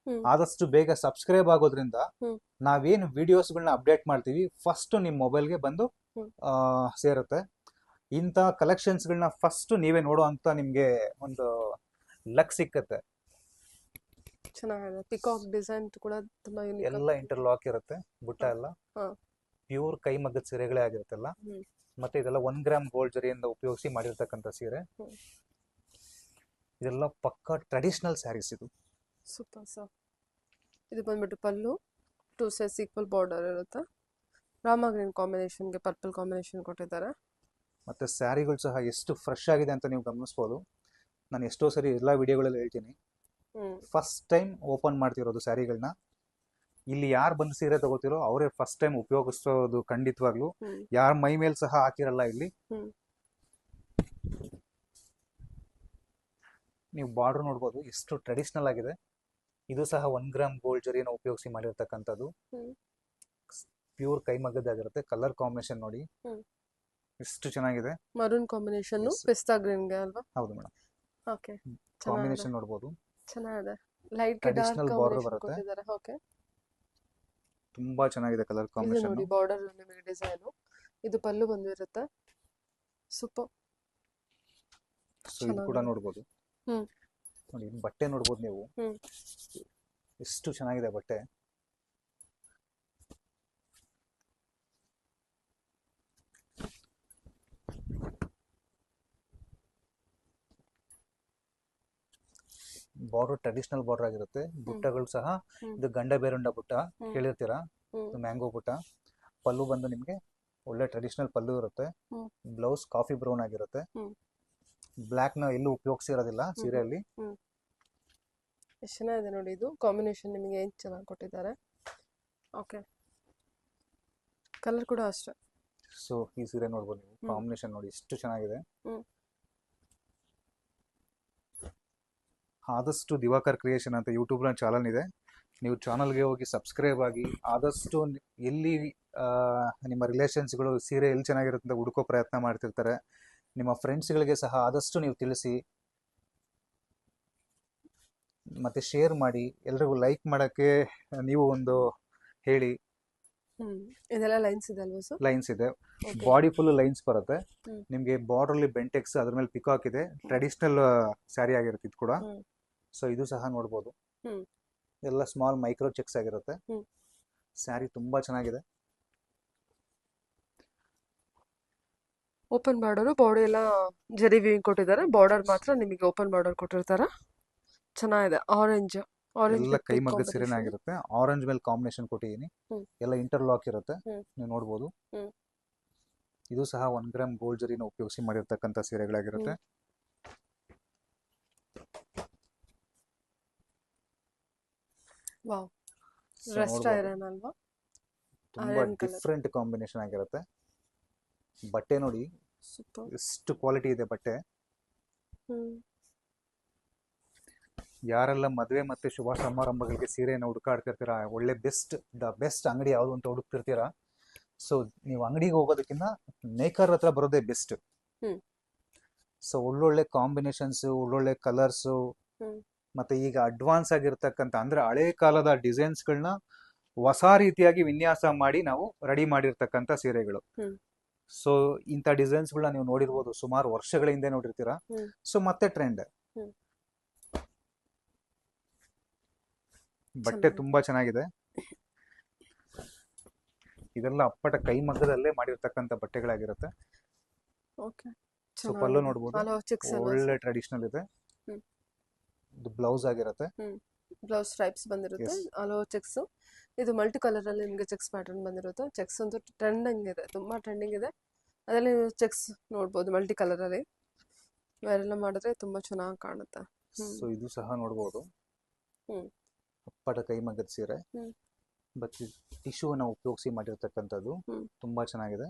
ಹ್ಮ್ ಆದಷ್ಟು ಬೇಗ ಸಬ್ಸ್ಕ್ರೈಬ್ ಆಗೋದ್ರಿಂದ ಹ್ಮ್ ನಾವೇನು ವಿಡಿಯೋಸ್ಗಳನ್ನ ಅಪ್ಡೇಟ್ ಮಾಡ್ತೀವಿ ಫಸ್ಟ್ ನಿಮ್ಮ ಮೊಬೈಲ್ಗೆ ಬಂದು ಹ್ಮ್ ಸೇರುತ್ತೆ. ಇಂಥ ಕಲೆಕ್ಷನ್ಸ್ಗಳನ್ನ ಫಸ್ಟ್ ನೀವೇ ನೋಡೋ ಅಂತ ನಿಮಗೆ ಒಂದು ಲಕ್ ಸಿಕ್ಕತ್ತೆ. ಚೆನ್ನಾಗಿದೆ. ಪಿಕಾಕ್ ಡಿಸೈನ್ ಕೂಡ ತುಂಬಾ ಯೂನಿಕ್. ಎಲ್ಲ ಇಂಟರ್ಲಾಕ್ ಇರುತ್ತೆ, ಬುಟ್ಟ ಎಲ್ಲ ಹಾ. ಪ್ಯೂರ್ ಕೈಮಗ್ಗದ ಸೀರೆಗಳೇ ಆಗಿರುತ್ತಲ್ಲ. ಹ್ಮ್. ಮತ್ತೆ ಇದೆಲ್ಲ 1 ಗ್ರಾಮ್ ಗೋಲ್ಡ್ ಜರಿಯಿಂದ ಉಪಯೋಗಿಸಿ ಮಾಡಿರ್ತಕ್ಕಂಥ ಸೀರೆ. ಹ್ಮ್. ಇದೆಲ್ಲ ಪಕ್ಕಾ ಟ್ರೆಡಿಷನಲ್ ಸ್ಯಾರೀಸ್ ಇದು. Super sir. ಇದು ಬಂದ್ಬಿಟ್ಟು ಪಲ್ಲು, 2 ಸೈಡ್ಸ್ ಈಕ್ವಲ್ ಬಾರ್ಡರ್ ಇರುತ್ತೆ. ರಾಮ ಗ್ರೀನ್ ಕಾಂಬಿನೇಷನ್ಗೆ ಪರ್ಪಲ್ ಕಾಂಬಿನೇಷನ್ ಕೊಟ್ಟಿದ್ದಾರೆ. ಮತ್ತೆ ಸ್ಯಾರಿಗಳು ಸಹ ಎಷ್ಟು ಫ್ರೆಶ್ ಆಗಿದೆ ಅಂತ ನೀವು ಗಮನಿಸ್ಬೋದು. ನಾನು ಎಷ್ಟೋ ಸರಿ ಎಲ್ಲ ವಿಡಿಯೋಗಳಲ್ಲಿ ಹೇಳ್ತೀನಿ, ಫಸ್ಟ್ ಟೈಮ್ ಓಪನ್ ಮಾಡ್ತಿರೋದು ಸ್ಯಾರಿಗಳನ್ನ. ಇಲ್ಲಿ ಯಾರು ಬಂದು ಸೀರೆ ತಗೋತಿರೋ ಅವರೇ ಫಸ್ಟ್ ಟೈಮ್ ಉಪಯೋಗಿಸೋದು ಖಂಡಿತವಾಗ್ಲು. ಯಾರ ಮೈ ಮೇಲೆ ಸಹ ಹಾಕಿರಲ್ಲ ಇಲ್ಲಿ. ನೀವು ಬಾರ್ಡರ್ ನೋಡ್ಬೋದು ಎಷ್ಟು ಟ್ರೆಡಿಷನಲ್ ಆಗಿದೆ. ಇದು ಸಹ 1 ಗ್ರಾಮ್ ಗೋಲ್ಡ್ ಜರಿನ ಉಪಯೋಗಿಸಿ ಮಾಡಿರ್ತಕ್ಕಂಥದ್ದು. ಪ್ಯೂರ್ ಕೈಮಗ್ಗದಾಗಿರುತ್ತೆ. ಕಲರ್ ಕಾಂಬಿನೇಷನ್ ನೋಡಿ ಎಷ್ಟು ಚೆನ್ನಾಗಿದೆ. ಮರೂನ್ ಕಾಂಬಿನೇಷನ್ ಪಿಸ್ತಾ ಗ್ರೀನ್ಗೆ ಅಲ್ವಾ? ಹೌದು ಮೇಡಮ್. ಓಕೆ, ಕಾಂಬಿನೇಷನ್ ನೋಡ್ಬೋದು. ಚೆನ್ನಾಗಿದೆ. Light traditional dark border combination ಬರುತ್ತೆ. ಕೊಟ್ಟಿದ್ದಾರೆ. ಓಕೆ, ತುಂಬಾ ಚೆನ್ನಾಗಿದೆ ಕಲರ್ ಇದು ಕಾಂಬಿನೇಷನ್. ನೋಡಿ ಬಾರ್ಡರ್ ನಿಮಗೆ ಡಿಸೈನ್. ಇದು ಪಲ್ಲು ಬಂದಿರುತ್ತೆ. ಸೂಪರ್. ಸೊ ಇದು ಕೂಡ ನೋಡ್ಬೋದು. ನೋಡಿ ಬಟ್ಟೆ ನೋಡ್ಬೋದು ನೀವು, ಎಷ್ಟು ಚೆನ್ನಾಗಿದೆ ಬಟ್ಟೆ. ಬಾರ್ಡರ್ ಟ್ರೆಡಿಷನಲ್ ಬಾರ್ಡರ್ ಆಗಿರುತ್ತೆ. ಬುಟ್ಟಗಳು ಸಹ ಇದು ಗಂಡ ಬೇರುಂಡ ಬುಟ್ಟ ಕೇಳಿರ್ತೀರಾ, ಮ್ಯಾಂಗೋ ಬುಟ್ಟ. ಪಲ್ಲು ಬಂದು ನಿಮ್ಗೆ ಒಳ್ಳೆ ಟ್ರೆಡಿಷನಲ್ ಪಲ್ಲು ಇರುತ್ತೆ. ಬ್ಲೌಸ್ ಕಾಫಿ ಬ್ರೌನ್ ಆಗಿರುತ್ತೆ. ಬ್ಲ್ಯಾಕ್ ನ ಎಲ್ಲೂ ಉಪಯೋಗಿಸಿರೋದಿಲ್ಲ ಸೀರೆಯಲ್ಲಿ. ಎಷ್ಟು ಚೆನ್ನಾಗಿದೆ ನೋಡಿ. ಇದು ಕಾಂಬಿನೇಷನ್ ನಿಮಗೆ ಏನು ಚೆನ್ನಾಗಿ ಕೊಟ್ಟಿದ್ದಾರೆ. ಓಕೆ, ಕಲರ್ ಕೂಡ ಅಷ್ಟೇ. ಸೊ ಈ ಸೀರೆ ನೋಡ್ಬೋದು ನೀವು, ಕಾಂಬಿನೇಷನ್ ನೋಡಿ ಎಷ್ಟು ಚೆನ್ನಾಗಿದೆ. ಆದಷ್ಟು ದಿವಾಕರ್ ಕ್ರಿಯೇಷನ್ ಅಂತ ಯೂಟ್ಯೂಬ್ ನ ಚಾನಲ್ ಇದೆ. ನೀವು ಚಾನಲ್ಗೆ ಹೋಗಿ ಸಬ್ಸ್ಕ್ರೈಬ್ ಆಗಿ, ಆದಷ್ಟು ಎಲ್ಲಿ ನಿಮ್ಮ ರಿಲೇಷನ್ಸ್ಗಳು ಸೀರೆ ಎಲ್ಲಿ ಚೆನ್ನಾಗಿರುತ್ತೆ ಅಂತ ಹುಡುಕೋ ಪ್ರಯತ್ನ ಮಾಡ್ತಿರ್ತಾರೆ. ನಿಮ್ಮ ಫ್ರೆಂಡ್ಸ್ಗಳಿಗೆ ಸಹ ಆದಷ್ಟು ನೀವು ತಿಳಿಸಿ, ಮತ್ತೆ ಶೇರ್ ಮಾಡಿ. ಎಲ್ರಿಗೂ ಲೈಕ್ ಮಾಡೋಕ್ಕೆ ನೀವು ಒಂದು ಹೇಳಿ. ಇದೆಲ್ಲ ಲೈನ್ಸ್ ಇದೆ ಅಲ್ವಾ ಸರ್? ಲೈನ್ಸ್ ಇದೆ, ಬಾಡಿ ಫುಲ್ ಲೈನ್ಸ್ ಬರುತ್ತೆ ನಿಮಗೆ. ಬಾರ್ಡರ್ ಅಲ್ಲಿ ಬೆಂಟೆಕ್ಸ್, ಅದ್ರ ಮೇಲೆ ಪಿಕಾಕ್ ಇದೆ. ಟ್ರೆಡಿಷನಲ್ ಸ್ಯಾರಿ ಆಗಿರುತ್ತೆ ಇದು ಕೂಡ. ಸೊ ಇದು ಸಹ ನೋಡ್ಬೋದು. ಎಲ್ಲ ಸ್ಮಾಲ್ ಮೈಕ್ರೋ ಚೆಕ್ಸ್ ಆಗಿರುತ್ತೆ. ಸ್ಯಾರಿ ತುಂಬಾ ಚೆನ್ನಾಗಿದೆ. ಓಪನ್ ಬಾರ್ಡರ್, ಬಾಡಿ ಎಲ್ಲ ಜರಿ ವಿಂಗ್ ಕೊಟ್ಟಿದ್ದಾರೆ. ಬಾರ್ಡರ್ ಮಾತ್ರ ನಿಮಗೆ ಓಪನ್ ಬಾರ್ಡರ್ ಕೊಟ್ಟಿರ್ತಾರೆ. ಚೆನ್ನಾಗಿದೆ. ಆರೆಂಜ್ ಎಲ್ಲ ಕೈಮಗ್ಗದ ಸೀರೆನೇ ಆಗಿರುತ್ತೆ. ಆರೆಂಜ್ ಮೇಲೆ ಕಾಂಬಿನೇಷನ್ ಕೊಟ್ಟಿದ್ದೀನಿ. ಎಲ್ಲ ಇಂಟರ್ಲಾಕ್ ಇರುತ್ತೆ, ನೀವು ನೋಡ್ಬೋದು. ಇದು ಸಹ 1 ಗ್ರಾಮ್ ಗೋಲ್ಡ್ ಜರಿನ ಉಪಯೋಗಿಸಿ ಮಾಡಿರ್ತಕ್ಕಂಥ ಸೀರೆಗಳಾಗಿರುತ್ತೆ. ವಾವ್, ರಸ್ಟ್ ಐರನ್ ಅಲ್ವಾ? ತುಂಬಾ ಡಿಫ್ರೆಂಟ್ ಕಾಂಬಿನೇಷನ್ ಆಗಿರುತ್ತೆ. ಬಟ್ಟೆ ನೋಡಿ ಎಷ್ಟು ಕ್ವಾಲಿಟಿ ಇದೆ ಬಟ್ಟೆ. ಯಾರೆಲ್ಲ ಮದುವೆ ಮತ್ತೆ ಶುಭ ಸಮಾರಂಭಗಳಿಗೆ ಸೀರೆಯನ್ನು ಹುಡುಕಾಡ್ತಿರ್ತೀರಾ, ಒಳ್ಳೆ ಬೆಸ್ಟ್ ಅಂಗಡಿ ಯಾವುದು ಅಂತ ಹುಡುಕ್ತಿರ್ತೀರಾ, ಸೊ ನೀವು ಅಂಗಡಿಗೆ ಹೋಗೋದಕ್ಕಿಂತ ಮೇಕರ್ ಹತ್ರ ಬರೋದೇ ಬೆಸ್ಟ್. ಸೊ ಒಳ್ಳೊಳ್ಳೆ ಕಾಂಬಿನೇಷನ್ಸ್, ಒಳ್ಳೊಳ್ಳೆ ಕಲರ್ಸು, ಮತ್ತೆ ಈಗ ಅಡ್ವಾನ್ಸ್ ಆಗಿರ್ತಕ್ಕಂಥ ಅಂದ್ರೆ ಹಳೆ ಕಾಲದ ಡಿಸೈನ್ಸ್ಗಳನ್ನ ಹೊಸ ರೀತಿಯಾಗಿ ವಿನ್ಯಾಸ ಮಾಡಿ ನಾವು ರೆಡಿ ಮಾಡಿರ್ತಕ್ಕಂಥ ಸೀರೆಗಳು. ಸೊ ಇಂಥ ಡಿಸೈನ್ಸ್ಗಳನ್ನ ನೀವು ನೋಡಿರ್ಬೋದು, ಸುಮಾರು ವರ್ಷಗಳ ಹಿಂದೆ ನೋಡಿರ್ತೀರಾ. ಸೊ ಮತ್ತೆ ಟ್ರೆಂಡ್. ಬಟ್ಟೆ ತುಂಬಾ ಚೆನ್ನಾಗಿದೆ. ಇದೆಲ್ಲ ಅಪ್ಪಟ ಕೈಮಗ್ಗದಲ್ಲೇ ಮಾಡಿರ್ತಕ್ಕಂಥ ಬಟ್ಟೆಗಳಾಗಿರುತ್ತೆ. ಸೊ ಪಲ್ಲು ನೋಡ್ಬೋದು, ಒಳ್ಳೆ ಟ್ರೆಡಿಷನಲ್ ಇದೆ. ಇದು ಬ್ಲೌಸ್ ಆಗಿರುತ್ತೆ. ಬ್ಲೌಸ್ ಸ್ಟ್ರೈಪ್ಸ್ ಬಂದಿರುತ್ತೆ, ಆಲ್ ಓವರ್ ಚೆಕ್ಸ್. ಇದು ಮಲ್ಟಿ ಕಲರ್ ಅಲ್ಲಿ ನಿಮಗೆ ಚೆಕ್ಸ್ ಪ್ಯಾಟರ್ನ್ ಬಂದಿರುತ್ತೆ. ಚೆಕ್ಸ್ ಅಂತೂ ಟ್ರೆಂಡಿಂಗ್ ಇದೆ, ತುಂಬಾ ಟ್ರೆಂಡಿಂಗ್ ಇದೆ. ಅದರಲ್ಲಿ ಚೆಕ್ಸ್ ನೋಡ್ಬೋದು ಮಲ್ಟಿ ಕಲರ್ ಅಲ್ಲಿ. ಇವೆಲ್ಲ ಮಾಡಿದ್ರೆ ತುಂಬಾ ಚೆನ್ನಾಗಿ ಕಾಣುತ್ತೆ. ಸೊ ಇದು ಸಹ ನೋಡ್ಬೋದು, ಅಪ್ಪಟ ಕೈಮಗ್ಗದ ಸೀರೆ. ಬಟ್ ಟಿಶ್ಯೂನ ಉಪಯೋಗಿಸಿ ಮಾಡಿರ್ತಕ್ಕಂಥದ್ದು ತುಂಬಾ ಚೆನ್ನಾಗಿದೆ.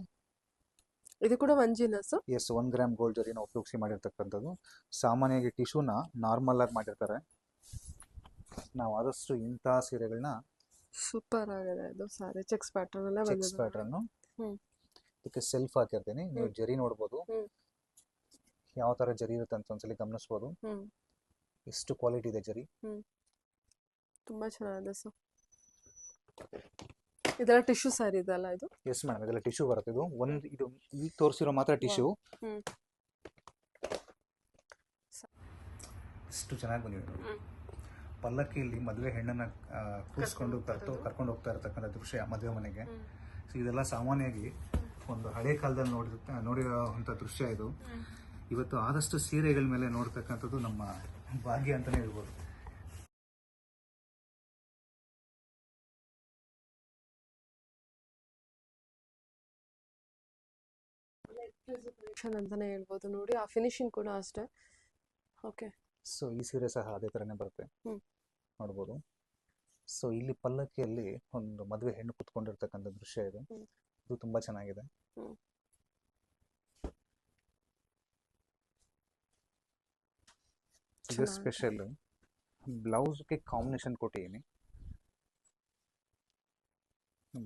ಇದು ಕೂಡ ವಂಜಿನ ಸರ್? ಎಸ್, 1 ಗ್ರಾಮ್ ಗೋಲ್ಡ್ ಜರಿನ ಉಪಯೋಗಿಸಿ ಮಾಡಿರ್ತಕ್ಕಂಥದ್ದು. ಸಾಮಾನ್ಯವಾಗಿ ಟಿಶ್ಯೂನ ನಾರ್ಮಲ್ ಆಗಿ ಮಾಡಿರ್ತಾರೆ. ನಾವು ಆದಷ್ಟು ಇಂತಹ ಸೀರೆಗಳನ್ನ. ಸೂಪರ್ ಆಗಿದೆ ಇದು ಸಾರಿ. ಚೆಕ್ಸ್ ಪ್ಯಾಟರ್ನ್ ಎಲ್ಲ ಬಂದಿದೆ. Cheques pattern. ಇದಕ್ಕೆ ಸೆಲ್ಫ್ ಹಾಕಿರ್ತೀನಿ, ನೀವು ಜರಿ ನೋಡ್ಬೋದು ಯಾವ ತರ ಜರಿ ಇರುತ್ತೆ ಅಂತ ಒಂದ್ಸಲಿ ಗಮನಿಸ್ಬೋದು. ಎಷ್ಟು ಕ್ವಾಲಿಟಿ ಇದೆ ಜರಿ. ತುಂಬಾ ಚೆನ್ನಾಗಿದೆ ಸರ್. ಇದೆಲ್ಲ ಟಿಶ್ಯೂ ಸ್ಯಾರಿ ಇದೆ ಅಲ್ಲ ಇದು? ಎಸ್ ಮೇಡಮ್, ಇದೆಲ್ಲ ಟಿಶ್ಯೂ ಬರುತ್ತೆ. ಇದು ಈಗ ತೋರಿಸಿರೋ ಮಾತ್ರ ಟಿಶ್ಯೂ. ಎಷ್ಟು ಚೆನ್ನಾಗಿ ಬಂದಿದೆ. ಪಲ್ಲಕ್ಕಿಯಲ್ಲಿ ಮದುವೆ ಹೆಣ್ಣನ್ನ ಕೂರಿಸ್ಕೊಂಡು ಕರ್ಕೊಂಡು ಹೋಗ್ತಾ ಇರತಕ್ಕಂಥ ದೃಶ್ಯ ಮದುವೆ ಮನೆಗೆ. ಸೊ ಇದೆಲ್ಲ ಸಾಮಾನ್ಯವಾಗಿ ಒಂದು ಹಳೆ ಕಾಲದಲ್ಲಿ ನೋಡಿರುವಂಥ ದೃಶ್ಯ ಇದು. ಇವತ್ತು ಆದಷ್ಟು ಸೀರೆಗಳ ಮೇಲೆ ನೋಡ್ತಕ್ಕಂಥದ್ದು ನಮ್ಮ ಭಾಗ್ಯ ಅಂತಲೇ ಹೇಳ್ಬೋದು. ಅಂತಾನೆ ಹೇಳ್ಬೋದು ನೋಡಿ, ಆ ಫಿನಿಶಿಂಗ್ ಕೂಡ ಅಷ್ಟೇ. ಓಕೆ, ಸೊ ಈ ಸೀರೆ ಸಹ ಅದೇ ಥರನೇ ಬರುತ್ತೆ, ನೋಡ್ಬೋದು. ಸೊ ಇಲ್ಲಿ ಪಲ್ಲಕ್ಕಿಯಲ್ಲಿ ಒಂದು ಮದುವೆ ಹೆಣ್ಣು ಕುತ್ಕೊಂಡಿರ್ತಕ್ಕಂಥ ದೃಶ್ಯ ಇದು. ಇದು ತುಂಬಾ ಚೆನ್ನಾಗಿದೆ. ಇದು ಸ್ಪೆಷಲ್ ಬ್ಲೌಸ್ಗೆ ಕಾಂಬಿನೇಷನ್ ಕೊಟ್ಟಿದ್ದೀನಿ.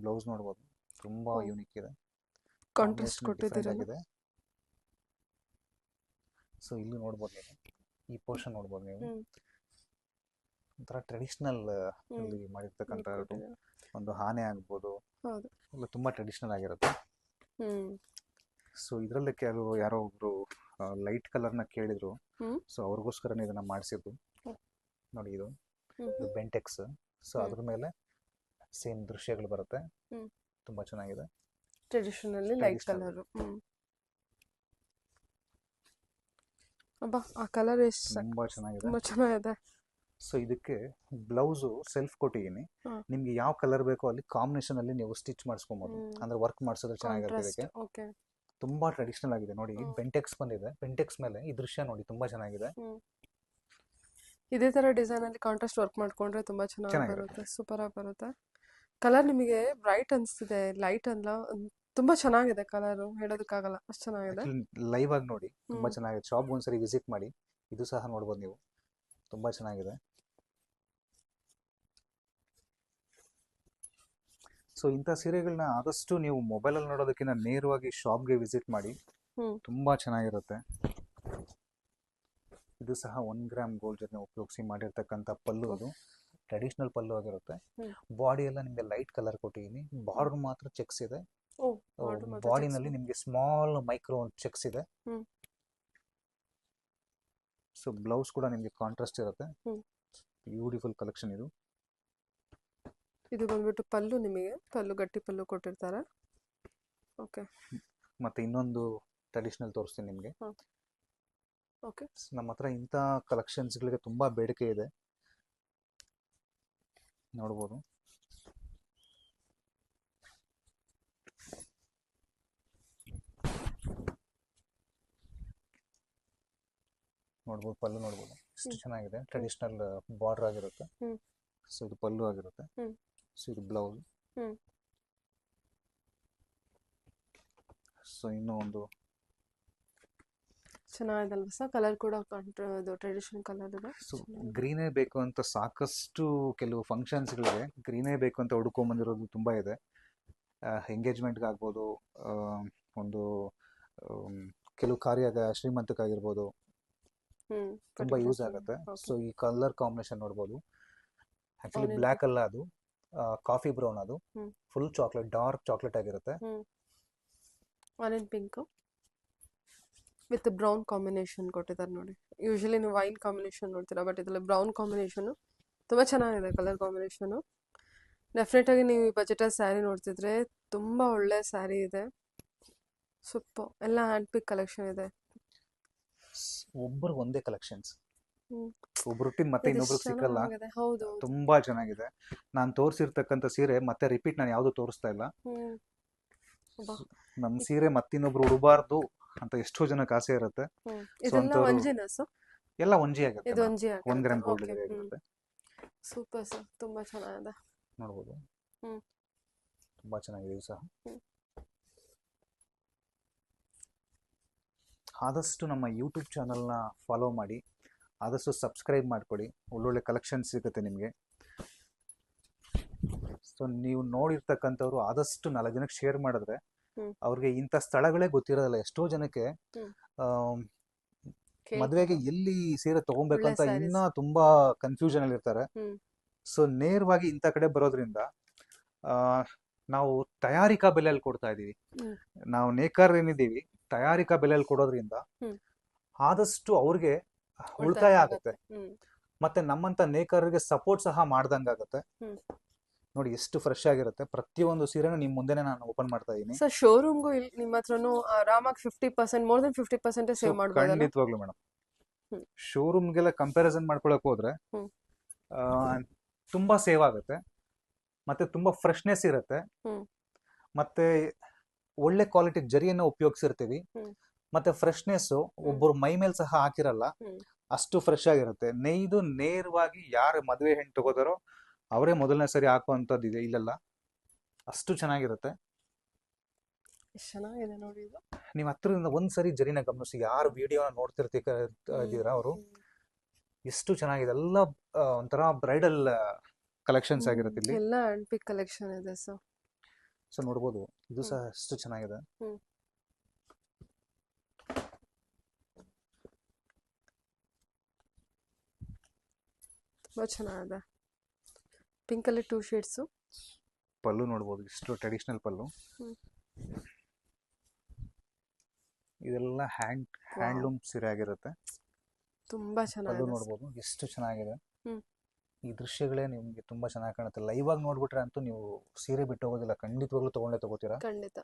ಬ್ಲೌಸ್ ನೋಡ್ಬೋದು, ತುಂಬಾ ಯೂನಿಕ್ ಇದೆ, ಕಾಂಟ್ರಾಸ್ಟ್ ಕೊಟ್ಟಿದ್ದೀರಾ. ಸೊ ಇಲ್ಲಿ ನೋಡ್ಬೋದು ನೀವು, ಈ ಪೋರ್ಷನ್ ನೋಡ್ಬೋದು ನೀವು, ಒಂಥರ ಟ್ರೆಡಿಷನಲ್ ಅಲ್ಲಿ ಮಾಡಿರ್ತಕ್ಕಂಥ ಒಂದು ಆನೆ ಆಗ್ಬೋದು, ತುಂಬಾ ಟ್ರೆಡಿಷನಲ್ ಆಗಿರುತ್ತೆ. ಸೊ ಇದರಲ್ಲಿ ಯಾರೋ ಒಬ್ರು ಲೈಟ್ ಕಲರ್ನ ಕೇಳಿದ್ರು, ಸೊ ಅವ್ರಿಗೋಸ್ಕರನೇ ಇದನ್ನ ಮಾಡಿಸಿದ್ದು. ನೋಡಿ, ಇದು ಬೆಂಟೆಕ್ಸ್. ಸೊ ಅದ್ರ ಮೇಲೆ ಸೇಮ್ ದೃಶ್ಯಗಳು ಬರುತ್ತೆ, ತುಂಬಾ ಚೆನ್ನಾಗಿದೆ. Traditional light colour. ಅಬ್ಬಾ, ಆ ಕಲರ್ ಎಷ್ಟು ತುಂಬಾ ಚೆನ್ನಾಗಿದೆ, ತುಂಬಾ ಚೆನ್ನಾಗಿದೆ. ಸೊ ಇದಕ್ಕೆ ಬ್ಲೌಸು ಸೆಲ್ಫ್ ಕೊಟ್ಟಿದ್ದೀನಿ. ನಿಮ್ಗೆ ಯಾವ ಕಲರ್ ಬೇಕೋ ಅಲ್ಲಿ ಕಾಂಬಿನೇಷನ್ ಅಲ್ಲಿ ನೀವು ಸ್ಟಿಚ್ ಮಾಡಿಸ್ಕೊಬಹುದು, ಅಂದ್ರೆ ವರ್ಕ್ ಮಾಡಿಸೋದ್ರೆ ಚೆನ್ನಾಗಿರುತ್ತೆ. ಇದಕ್ಕೆ ತುಂಬಾ ಟ್ರೆಡಿಷನಲ್ ಆಗಿದೆ. ನೋಡಿ, ಬೆಂಟೆಕ್ಸ್ ಬಂದಿದೆ, ಬೆಂಟೆಕ್ಸ್ ಮೇಲೆ ಈ ದೃಶ್ಯ ನೋಡಿ, ತುಂಬಾ ಚೆನ್ನಾಗಿದೆ. ಇದೇ ತರ ಡಿಸೈನ್ ಅಲ್ಲಿ ಕಾಂಟ್ರಾಸ್ಟ್ ವರ್ಕ್ ಮಾಡ್ಕೊಂಡ್ರೆ ತುಂಬಾ ಚೆನ್ನಾಗಿ ಬರುತ್ತೆ, ಸೂಪರ್ ಆಗಿ ಬರುತ್ತೆ. ಕಲರ್ ನಿಮಗೆ ಬ್ರೈಟ್ ಅನ್ಸ್ತಿದೆ, ಲೈಟ್ ಅಲ್ಲ, ತುಂಬಾ ಚೆನ್ನಾಗಿದೆ ಕಲರ್, ಹೇಳೋದಕ್ಕಾಗಲ್ಲ, ಅಷ್ಟು ಚೆನ್ನಾಗಿದೆ. ಲೈವ್ ಆಗಿ ನೋಡಿ, ತುಂಬಾ ಚೆನ್ನಾಗಿದೆ. ಶಾಪ್ ಒಂದ್ಸರಿ ವಿಸಿಟ್ ಮಾಡಿ, ಇದು ಸಹ ನೋಡ್ಬೋದು ನೀವು, ತುಂಬಾ ಚೆನ್ನಾಗಿದೆ. ಸೊ ಇಂಥ ಸೀರೆಗಳನ್ನ ಆದಷ್ಟು ನೀವು ಮೊಬೈಲಲ್ಲಿ ನೋಡೋದಕ್ಕಿಂತ ನೇರವಾಗಿ ಶಾಪ್ಗೆ ವಿಸಿಟ್ ಮಾಡಿ, ತುಂಬಾ ಚೆನ್ನಾಗಿರುತ್ತೆ. ಇದು ಸಹ 1 ಗ್ರಾಮ್ ಗೋಲ್ಡ್ ಜೊತೆ ಉಪಯೋಗಿಸಿ ಮಾಡಿರ್ತಕ್ಕಂಥ ಪಲ್ಲು. ಅದು ಟ್ರೆಡಿಷನಲ್ ಪಲ್ಲು ಆಗಿರುತ್ತೆ. ಬಾಡಿ ಎಲ್ಲ ನಿಮ್ಗೆ ಲೈಟ್ ಕಲರ್ ಕೊಟ್ಟಿದ್ದೀನಿ, ಬಾರ್ಡರ್ ಮಾತ್ರ ಚೆಕ್ಸ್ ಇದೆ. ಬಾಡಿನಲ್ಲಿ ನಿಮ್ಗೆ ಸ್ಮಾಲ್ ಮೈಕ್ರೋ ಚೆಕ್ಸ್ ಇದೆ. ಸೊ ಬ್ಲೌಸ್ ಕೂಡ ನಿಮ್ಗೆ ಕಾಂಟ್ರಾಸ್ಟ್ ಇರುತ್ತೆ. ಬ್ಯೂಟಿಫುಲ್ ಕಲೆಕ್ಷನ್ ಇದು. ಇದು ಬಂದ್ಬಿಟ್ಟು ಪಲ್ಲು, ನಿಮಗೆ ಪಲ್ಲು ಗಟ್ಟಿ ಪಲ್ಲು ಕೊಟ್ಟಿರ್ತಾರೆ. ಓಕೆ, ಮತ್ತೆ ಇನ್ನೊಂದು ಟ್ರೆಡಿಷನಲ್ ತೋರಿಸ್ತೀನಿ ನಿಮಗೆ. ಓಕೆ, ನಮ್ಮ ಹತ್ರ ಇಂಥ ಕಲೆಕ್ಷನ್ಸ್ಗಳಿಗೆ ತುಂಬಾ ಬೇಡಿಕೆ ಇದೆ, ನೋಡ್ಬೋದು. ಪಲ್ಲು ನೋಡ್ಬೋದು, ಎಷ್ಟು ಚೆನ್ನಾಗಿದೆ. ಟ್ರೆಡಿಷನಲ್ ಬಾರ್ಡರ್ ಆಗಿರುತ್ತೆ. ಸೊ ಇದು ಪಲ್ಲು ಆಗಿರುತ್ತೆ. ಸೊ ಇದು ಬ್ಲೌಸ್. ಸೊ ಇನ್ನೂ ಒಂದು ಚೆನ್ನಾಗಿದಲ್ವ ಸರ್, ಕಲರ್ ಕೂಡ ಟ್ರೆಡಿಷನಲ್ ಕಲರ್ ಇದೆ. ಸೊ ಗ್ರೀನೇ ಬೇಕು ಅಂತ ಸಾಕಷ್ಟು ಕೆಲವು ಫಂಕ್ಷನ್ಸ್ಗಳಿಗೆ ಗ್ರೀನೇ ಬೇಕು ಅಂತ ಹುಡ್ಕೊಂಬಂದಿರೋದು ತುಂಬ ಇದೆ. ಎಂಗೇಜ್ಮೆಂಟ್ಗೆ ಆಗ್ಬೋದು, ಒಂದು ಕೆಲವು ಕಾರ್ಯ ಶ್ರೀಮಂತಕ್ಕಾಗಿರ್ಬೋದು, ತುಂಬ ಯೂಸ್ ಆಗುತ್ತೆ. ಸೊ ಈ ಕಲರ್ ಕಾಂಬಿನೇಷನ್ ನೋಡ್ಬೋದು. ಆ್ಯಕ್ಚುಲಿ ಬ್ಲ್ಯಾಕ್ ಅಲ್ಲ, ಅದು ಕಾಫಿ ಬ್ರೌನ್, ಅದು ಫುಲ್ ಚಾಕ್ಲೇಟ್, ಡಾರ್ಕ್ ಚಾಕ್ಲೇಟ್ ಆಗಿರುತ್ತೆ. Orange pink with brown combination ಕೊಟ್ಟಿದ್ದಾರೆ ನೋಡಿ. ಯೂಶಲಿ ನೀವು ವೈನ್ ಕಾಂಬಿನೇಷನ್ ನೋಡ್ತೀರಾ, ಬಟ್ ಇದರಲ್ಲಿ ಬ್ರೌನ್ ಕಾಂಬಿನೇಷನು ತುಂಬ ಚೆನ್ನಾಗಿದೆ. ಕಲರ್ ಕಾಂಬಿನೇಷನು ಡೆಫಿನೆಟ್ ಆಗಿ ನೀವು ಈ ಬಜೆಟಲ್ ಸ್ಯಾರಿ ನೋಡ್ತಿದ್ರೆ ತುಂಬ ಒಳ್ಳೆ ಸ್ಯಾರಿ ಇದೆ. ಸೂಪರ್, ಎಲ್ಲ ಹ್ಯಾಂಡ್ ಪಿಕ್ ಕಲೆಕ್ಷನ್ ಇದೆ. ಒಬ್ಬರು ಒಂದೇ ಕಲೆಕ್ಷನ್ಸ್, ಒಬ್ರು ಮತ್ತೆ ಇನ್ನೊಬ್ರು ಸಿಕ್ಕಲ್ಲ. ಹೌದು, ತುಂಬಾ ಚೆನ್ನಾಗಿದೆ. ನಾನು ತೋರಿಸಿರ್ತಕ್ಕಂಥ ಸೀರೆ ಮತ್ತೆ ರಿಪೀಟ್ ನಾನು ಯಾವ್ದು ತೋರಿಸ್ತಾ ಇಲ್ಲ. ನಮ್ ಸೀರೆ ಮತ್ತಿನ್ನೊಬ್ರು ಉಡಬಾರ್ದು ಅಂತ ಎಷ್ಟೋ ಜನಕ್ಕೆ ಆಸೆ ಇರುತ್ತೆ. ಎಲ್ಲ ಒಂಜಿ ಆಗುತ್ತೆ, 1 ಗ್ರಾಮ್ ಗೋಲ್ಡ್ ಆಗಿರುತ್ತೆ. ಸೂಪರ್ ಸರ್, ತುಂಬಾ ಚೆನ್ನಾಗಿದೆ, ನೋಡ್ಬೋದು. ತುಂಬಾ ಚೆನ್ನಾಗಿದೆ ಸಹ. ಆದಷ್ಟು ನಮ್ಮ ಯೂಟ್ಯೂಬ್ ಚಾನಲ್ನ ಫಾಲೋ ಮಾಡಿ, ಆದಷ್ಟು ಸಬ್ಸ್ಕ್ರೈಬ್ ಮಾಡ್ಕೊಳ್ಳಿ. ಒಳ್ಳೊಳ್ಳೆ ಕಲೆಕ್ಷನ್ ಸಿಗುತ್ತೆ ನಿಮಗೆ. ಸೊ ನೀವು ನೋಡಿರ್ತಕ್ಕಂಥವ್ರು ಆದಷ್ಟು 4 ಜನಕ್ಕೆ ಶೇರ್ ಮಾಡಿದ್ರೆ ಅವ್ರಿಗೆ ಇಂಥ ಸ್ಥಳಗಳೇ ಗೊತ್ತಿರೋದಿಲ್ಲ. ಎಷ್ಟೋ ಜನಕ್ಕೆ ಮದುವೆಗೆ ಎಲ್ಲಿ ಸೀರೆ ತಗೊಬೇಕಂತ ಇನ್ನ ತುಂಬಾ ಕನ್ಫ್ಯೂಷನ್ ಅಲ್ಲಿ ಇರ್ತಾರೆ. ಸೊ ನೇರವಾಗಿ ಇಂಥ ಕಡೆ ಬರೋದ್ರಿಂದ ನಾವು ತಯಾರಿಕಾ ಬೆಲೆಯಲ್ಲಿ ಕೊಡ್ತಾ ಇದೀವಿ. ನಾವು ನೇಕಾರ ಏನಿದ್ದೀವಿ, ತಯಾರಿಕಾ ಬೆಲೆಯಲ್ಲಿ ಕೊಡೋದ್ರಿಂದ ಆದಷ್ಟು ಅವ್ರಿಗೆ ಉಳಿತಾಯ ಆಗುತ್ತೆ. ಮತ್ತೆ ನಮ್ಮಂತ ನೇಕಾರರಿಗೆ ಸಪೋರ್ಟ್ ಸಹ ಮಾಡ್ದಂಗಾಗತ್ತೆ. ಹ್ಮ್. ನೋಡಿ ಎಷ್ಟು ಫ್ರೆಶ್ ಆಗಿರುತ್ತೆ. ಪ್ರತಿಯೊಂದು ಸೀರೆನೂ ನಿಮ್ ಮುಂದೆನೆ ನಾನು ಓಪನ್ ಮಾಡ್ತಾ ಇದೀನಿ. ಸರ್ ಶೋರೂಮ್ಗೂ ಇಲ್ಲಿ ನಿಮ್ಮ ಹತ್ರನೂ ಆರಾಮಾಗಿ 50% ಮೋರ್ ದೆನ್ 50% ಸೊ ಸೇವ್ ಮಾಡ್ಬೋದಲ್ಲ? ಖಂಡಿತವಾಗ್ಲು ಮೇಡಮ್, ಹ್ಮ್. ಶೋರೂಮ್ಗೆಲ್ಲ ಕಂಪ್ಯಾರಿಸನ್ ಮಾಡ್ಕೊಳಕ್ ಹೋದ್ರೆ ಹ್ಮ್. ಆ, ತುಂಬಾ ಸೇವ್ ಆಗುತ್ತೆ, ಮತ್ತೆ ತುಂಬಾ ಫ್ರೆಶ್ನೆಸ್ ಇರುತ್ತೆ, ಹ್ಮ್. ಮತ್ತೆ ಒಳ್ಳೆ ಕ್ವಾಲಿಟಿ ಜರಿಯನ್ನ ಉಪಯೋಗಿಸಿರ್ತೀವಿ, ಹ್ಮ್. ಮತ್ತೆ ಫ್ರೆಶ್ನೆಸ್ ಒಬ್ಬರು ಮೈ ಮೇಲೆ ಸಹ ಹಾಕಿರಲ್ಲ, ಹ್ಮ್. ಅಷ್ಟು ಫ್ರೆಶ್ ಆಗಿರುತ್ತೆ. ನೇಯ್ದು ನೇರವಾಗಿ ಯಾರು ಮದುವೆ ಹೆಣ್ಣು ತಗೋತಾರೋ ಅವರೇ ಮೊದಲನೇ ಸರಿ ಹಾಕುವಂಥದ್ದು ಇದೆ ಇಲ್ಲೆಲ್ಲ. ಅಷ್ಟು ಚೆನ್ನಾಗಿರುತ್ತೆ. ಎಷ್ಟು ಚೆನ್ನಾಗಿದೆ ನೋಡಿ ಇದು. ನೀವು ಹತ್ರದಿಂದ ಒಂದ್ಸರಿ ಜರಿನ ಗಮನಿಸಿ, ಯಾರು ವಿಡಿಯೋನ ನೋಡ್ತಿರ್ತೀರ ಅವರು ಎಷ್ಟು ಚೆನ್ನಾಗಿದೆ. ಎಲ್ಲ ಒಂಥರ ಬ್ರೈಡಲ್ ಕಲೆಕ್ಷನ್ಸ್ ಆಗಿರುತ್ತೆ ಇಲ್ಲಿ. ಎಲ್ಲ ಆಂಟಿಕ್ ಕಲೆಕ್ಷನ್ ಇದೆ ಸರ್. ಸೊ ನೋಡ್ಬೋದು, ಇದು ಸಹ ಎಷ್ಟು ಚೆನ್ನಾಗಿದೆ. ತುಂಬಾ ಚೆನ್ನಾಗಿದೆ. ಪಿಂಕ್ ಅಲ್ಲಿ 2 ಶೇಡ್ಸ್. ಪಲ್ಲು ನೋಡ್ಬೋದು, ಇಷ್ಟು ಟ್ರೆಡಿಷನಲ್ ಪಲ್ಲು. ಇದೆಲ್ಲ ಹ್ಯಾಂಡ್ಲೂಮ್ ಸೀರೆ ಆಗಿರುತ್ತೆ. ತುಂಬಾ ಚೆನ್ನಾಗಿದೆ. ಪಲ್ಲು ನೋಡ್ಬೋದು ಎಷ್ಟು ಚೆನ್ನಾಗಿದೆ. ಹ್ಮ್. ಈ ದೃಶ್ಯಗಳೇ ನಿಮ್ಗೆ ತುಂಬಾ ಚೆನ್ನಾಗಿ ಕಾಣುತ್ತೆ. ಲೈವ್ ಆಗಿ ನೋಡ್ಬಿಟ್ರೆ ಅಂತೂ ನೀವು ಸೀರೆ ಬಿಟ್ಟು ಹೋಗೋದಿಲ್ಲ, ಖಂಡಿತವಾಗ್ಲೂ ತಗೋತೀರಾ. ಖಂಡಿತ.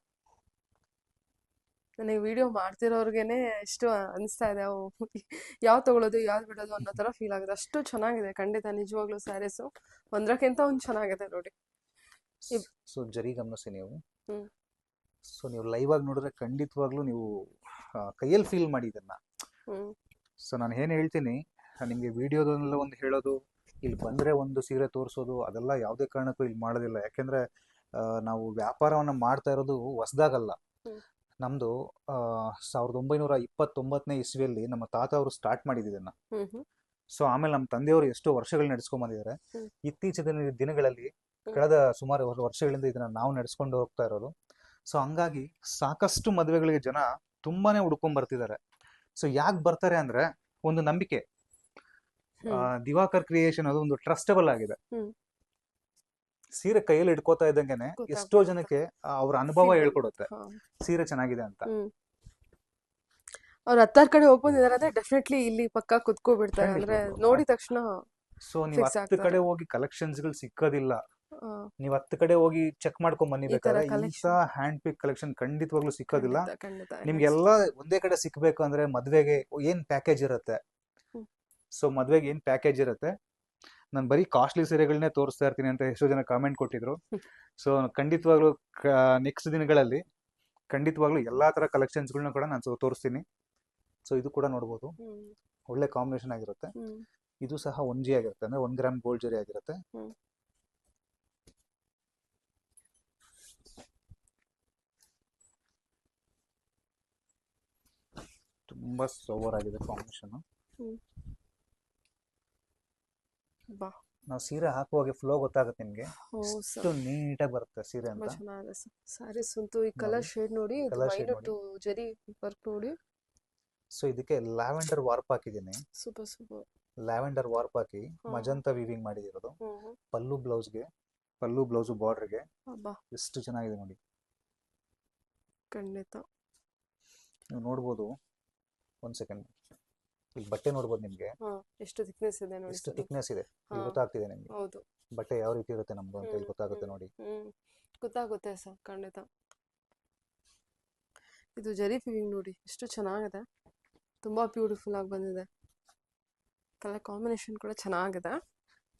ನನಗೆ ವಿಡಿಯೋ ಮಾಡ್ತಿರೋರ್ಗೆನೆ ಎಷ್ಟು ಅನಿಸ್ತಾ ಇದೆ, ಯಾವ್ದು ತಗೊಳ್ಳೋದು ಯಾವ್ದು ಬಿಡೋದು ಅನ್ನೋ ತರ ಫೀಲ್ ಆಗಿದೆ. ಅಷ್ಟು ಚೆನ್ನಾಗಿದೆ ಖಂಡಿತ, ನಿಜವಾಗ್ಲೂ ಸ್ಯಾರೀಸು ಒಂದಕ್ಕಿಂತ ಒಂದು ಚೆನ್ನಾಗಿದೆ ನೋಡಿ. ಸೊ ಜರಿ ಗಮನಿಸಿ ನೀವು. ಹ್ಮ್. ಸೊ ನೀವು ಲೈವ್ ಆಗಿ ನೋಡಿದ್ರೆ ಖಂಡಿತವಾಗ್ಲೂ ನೀವು ಕೈಯಲ್ಲಿ ಫೀಲ್ ಮಾಡಿ ಇದನ್ನ. ಸೊ ನಾನು ಏನು ಹೇಳ್ತೀನಿ ನಿಮಗೆ, ವಿಡಿಯೋದಲ್ಲ ಒಂದು ಹೇಳೋದು, ಇಲ್ಲಿ ಬಂದರೆ ಒಂದು ಸೀರೆ ತೋರಿಸೋದು, ಅದೆಲ್ಲ ಯಾವುದೇ ಕಾರಣಕ್ಕೂ ಇಲ್ಲಿ ಮಾಡೋದಿಲ್ಲ. ಯಾಕೆಂದರೆ ನಾವು ವ್ಯಾಪಾರವನ್ನು ಮಾಡ್ತಾ ಇರೋದು ಹೊಸ್ದಾಗಲ್ಲ. ನಮ್ಮದು 1929ನೇ ಇಸ್ವಿಯಲ್ಲಿ ನಮ್ಮ ತಾತ ಅವರು ಸ್ಟಾರ್ಟ್ ಮಾಡಿದ್ದನ್ನು. ಸೊ ಆಮೇಲೆ ನಮ್ಮ ತಂದೆಯವರು ಎಷ್ಟೋ ವರ್ಷಗಳು ನಡೆಸ್ಕೊಂಡ್ಬಂದಿದ್ದಾರೆ. ಇತ್ತೀಚಿನ ದಿನಗಳಲ್ಲಿ ಕಳೆದ ಸುಮಾರು ವರ್ಷಗಳಿಂದ ಇದನ್ನು ನಾವು ನಡೆಸ್ಕೊಂಡು ಹೋಗ್ತಾ ಇರೋದು. ಸೊ ಹಂಗಾಗಿ ಸಾಕಷ್ಟು ಮದುವೆಗಳಿಗೆ ಜನ ತುಂಬಾನೇ ಹುಡ್ಕೊಂಡ್ ಬರ್ತಿದ್ದಾರೆ. ಸೊ ಯಾಕೆ ಬರ್ತಾರೆ ಅಂದ್ರೆ ಒಂದು ನಂಬಿಕೆ. ದಿವಾಕರ್ ಕ್ರಿಯೇಷನ್ ಅದು ಒಂದು ಟ್ರಸ್ಟಬಲ್ ಆಗಿದೆ. ಸೀರೆ ಕೈಯಲ್ಲಿ ಇಟ್ಕೋತಾ ಇದ್ದಂಗೆನೆ ಎಷ್ಟೋ ಜನಕ್ಕೆ ಅವ್ರ ಅನುಭವ ಹೇಳ್ಕೊಡುತ್ತೆ ಸೀರೆ ಚೆನ್ನಾಗಿದೆ ಅಂತ. ಅವ್ರ ಹತ್ತಾರು ಕಡೆ ಹೋಗಿ ಬಂದಿದ್ದಾರೆ ಅಂದ್ರೆ ಡೆಫಿನೆಟ್ಲಿ ಇಲ್ಲಿ ಪಕ್ಕ ಕುತ್ಕೋಬಿಡ್ತಾರೆ, ಅಂದ್ರೆ ನೋಡಿದ ತಕ್ಷಣ. ಸೊ ನೀವು 10 ಕಡೆ ಹೋಗಿ ಕಲೆಕ್ಷನ್ಸ್ಗಳು ಸಿಕ್ಕೋದಿಲ್ಲ. ನೀವು 10 ಕಡೆ ಹೋಗಿ ಚೆಕ್ ಮಾಡ್ಕೊಂಡ್ ಬನ್ನಿ ಬೇಕಾದ್ರೆ, ಇಂಥ ಹ್ಯಾಂಡ್ ಪಿಕ್ ಕಲೆಕ್ಷನ್ ಖಂಡಿತವಾಗ್ಲೂ ಸಿಕ್ಕೋದಿಲ್ಲ. ನಿಮ್ಗೆಲ್ಲ ಒಂದೇ ಕಡೆ ಸಿಕ್ಬೇಕು ಅಂದ್ರೆ ಮದ್ವೆಗೆ ಏನ್ ಪ್ಯಾಕೇಜ್ ಇರುತ್ತೆ. ಸೊ ಮದ್ವೆಗೆ ಏನ್ ಪ್ಯಾಕೇಜ್ ಇರುತ್ತೆ, ನಾನು ಬರೀ ಕಾಸ್ಟ್ಲಿ ಸೀರೆಗಳನ್ನೇ ತೋರಿಸ್ತಾ ಇರ್ತೀನಿ ಅಂತ ಎಷ್ಟೋ ಜನ ಕಾಮೆಂಟ್ ಕೊಟ್ಟಿದ್ರು. ಸೊ ಖಂಡಿತವಾಗ್ಲೂ ನೆಕ್ಸ್ಟ್ ದಿನಗಳಲ್ಲಿ ಖಂಡಿತವಾಗ್ಲೂ ಎಲ್ಲಾ ತರ ಕಲೆಕ್ಷನ್ಸ್ಗಳನ್ನ ಕೂಡ ನಾನು ತೋರಿಸ್ತೀನಿ. ಸೊ ಇದು ಕೂಡ ನೋಡ್ಬೋದು, ಒಳ್ಳೆ ಕಾಂಬಿನೇಷನ್ ಆಗಿರುತ್ತೆ. ಇದು ಸಹ 1G ಆಗಿರುತ್ತೆ, ಅಂದ್ರೆ 1 ಗ್ರಾಮ್ ಗೋಲ್ಡ್ ಜರಿ ಆಗಿರುತ್ತೆ. ತುಂಬಾ ಸೋವರ್ ಆಗಿದೆ ಕಾಂಬಿನೇಷನ್. ನಾವು ಸೀರೆ ಹಾಕುವಾಗ ಫ್ಲೋ ಗೊತ್ತಾಗುತ್ತೆ ನಿಮ್ಗೆ, ಎಷ್ಟು ನೀಟಾಗಿ ಬರುತ್ತೆ ಸೀರೆ ಅಂತ. ಸಾರೀಸ್ ಅಂತೂ ಈ ಕಲರ್ ಶೇಡ್ ನೋಡಿ, ಜರಿ ವರ್ಕ್ ನೋಡಿ. ಸೊ ಇದಕ್ಕೆ ಲ್ಯಾವೆಂಡರ್ ವಾರ್ಪ್ ಹಾಕಿದ್ದೀನಿ. Super super. ಲ್ಯಾವೆಂಡರ್ ವಾರ್ಪ್ ಹಾಕಿ ಮಜಂತ ವೀವಿಂಗ್ ಮಾಡಿದಿರೋದು. ಪಲ್ಲು ಬ್ಲೌಸ್ ಬಾರ್ಡರ್ಗೆ ಎಷ್ಟು ಚೆನ್ನಾಗಿದೆ ನೋಡಿ. ಖಂಡಿತ ನೀವು ನೋಡ್ಬೋದು. ಒಂದ್ ಸೆಕೆಂಡ್, ಇಲ್ಲಿ ಬಟ್ಟೆ ನೋಡ್ಬೋದು ನಿಮ್ಗೆ ಎಷ್ಟು ಥಿಕ್ನೆಸ್ ಇದೆ ನೋಡಿ. ಎಷ್ಟು ಥಿಕ್ನೆಸ್ ಇದೆ ಗೊತ್ತಾಗ್ತಿದೆ ನಿಮ್ಗೆ. ಹೌದು, ಬಟ್ಟೆ ಯಾವ ರೀತಿ ಇರುತ್ತೆ ನಮ್ದು ಅಂತ ಹೇಳಿ ಗೊತ್ತಾಗುತ್ತೆ ನೋಡಿ. ಗೊತ್ತಾಗುತ್ತೆ ಸರ್, ಖಂಡಿತ. ಇದು ಜರಿ ಫೀವಿಂಗ್ ನೋಡಿ ಎಷ್ಟು ಚೆನ್ನಾಗಿದೆ, ತುಂಬಾ ಬ್ಯೂಟಿಫುಲ್ ಆಗಿ ಬಂದಿದೆ. ಕಲರ್ ಕಾಂಬಿನೇಷನ್ ಕೂಡ ಚೆನ್ನಾಗಿದೆ.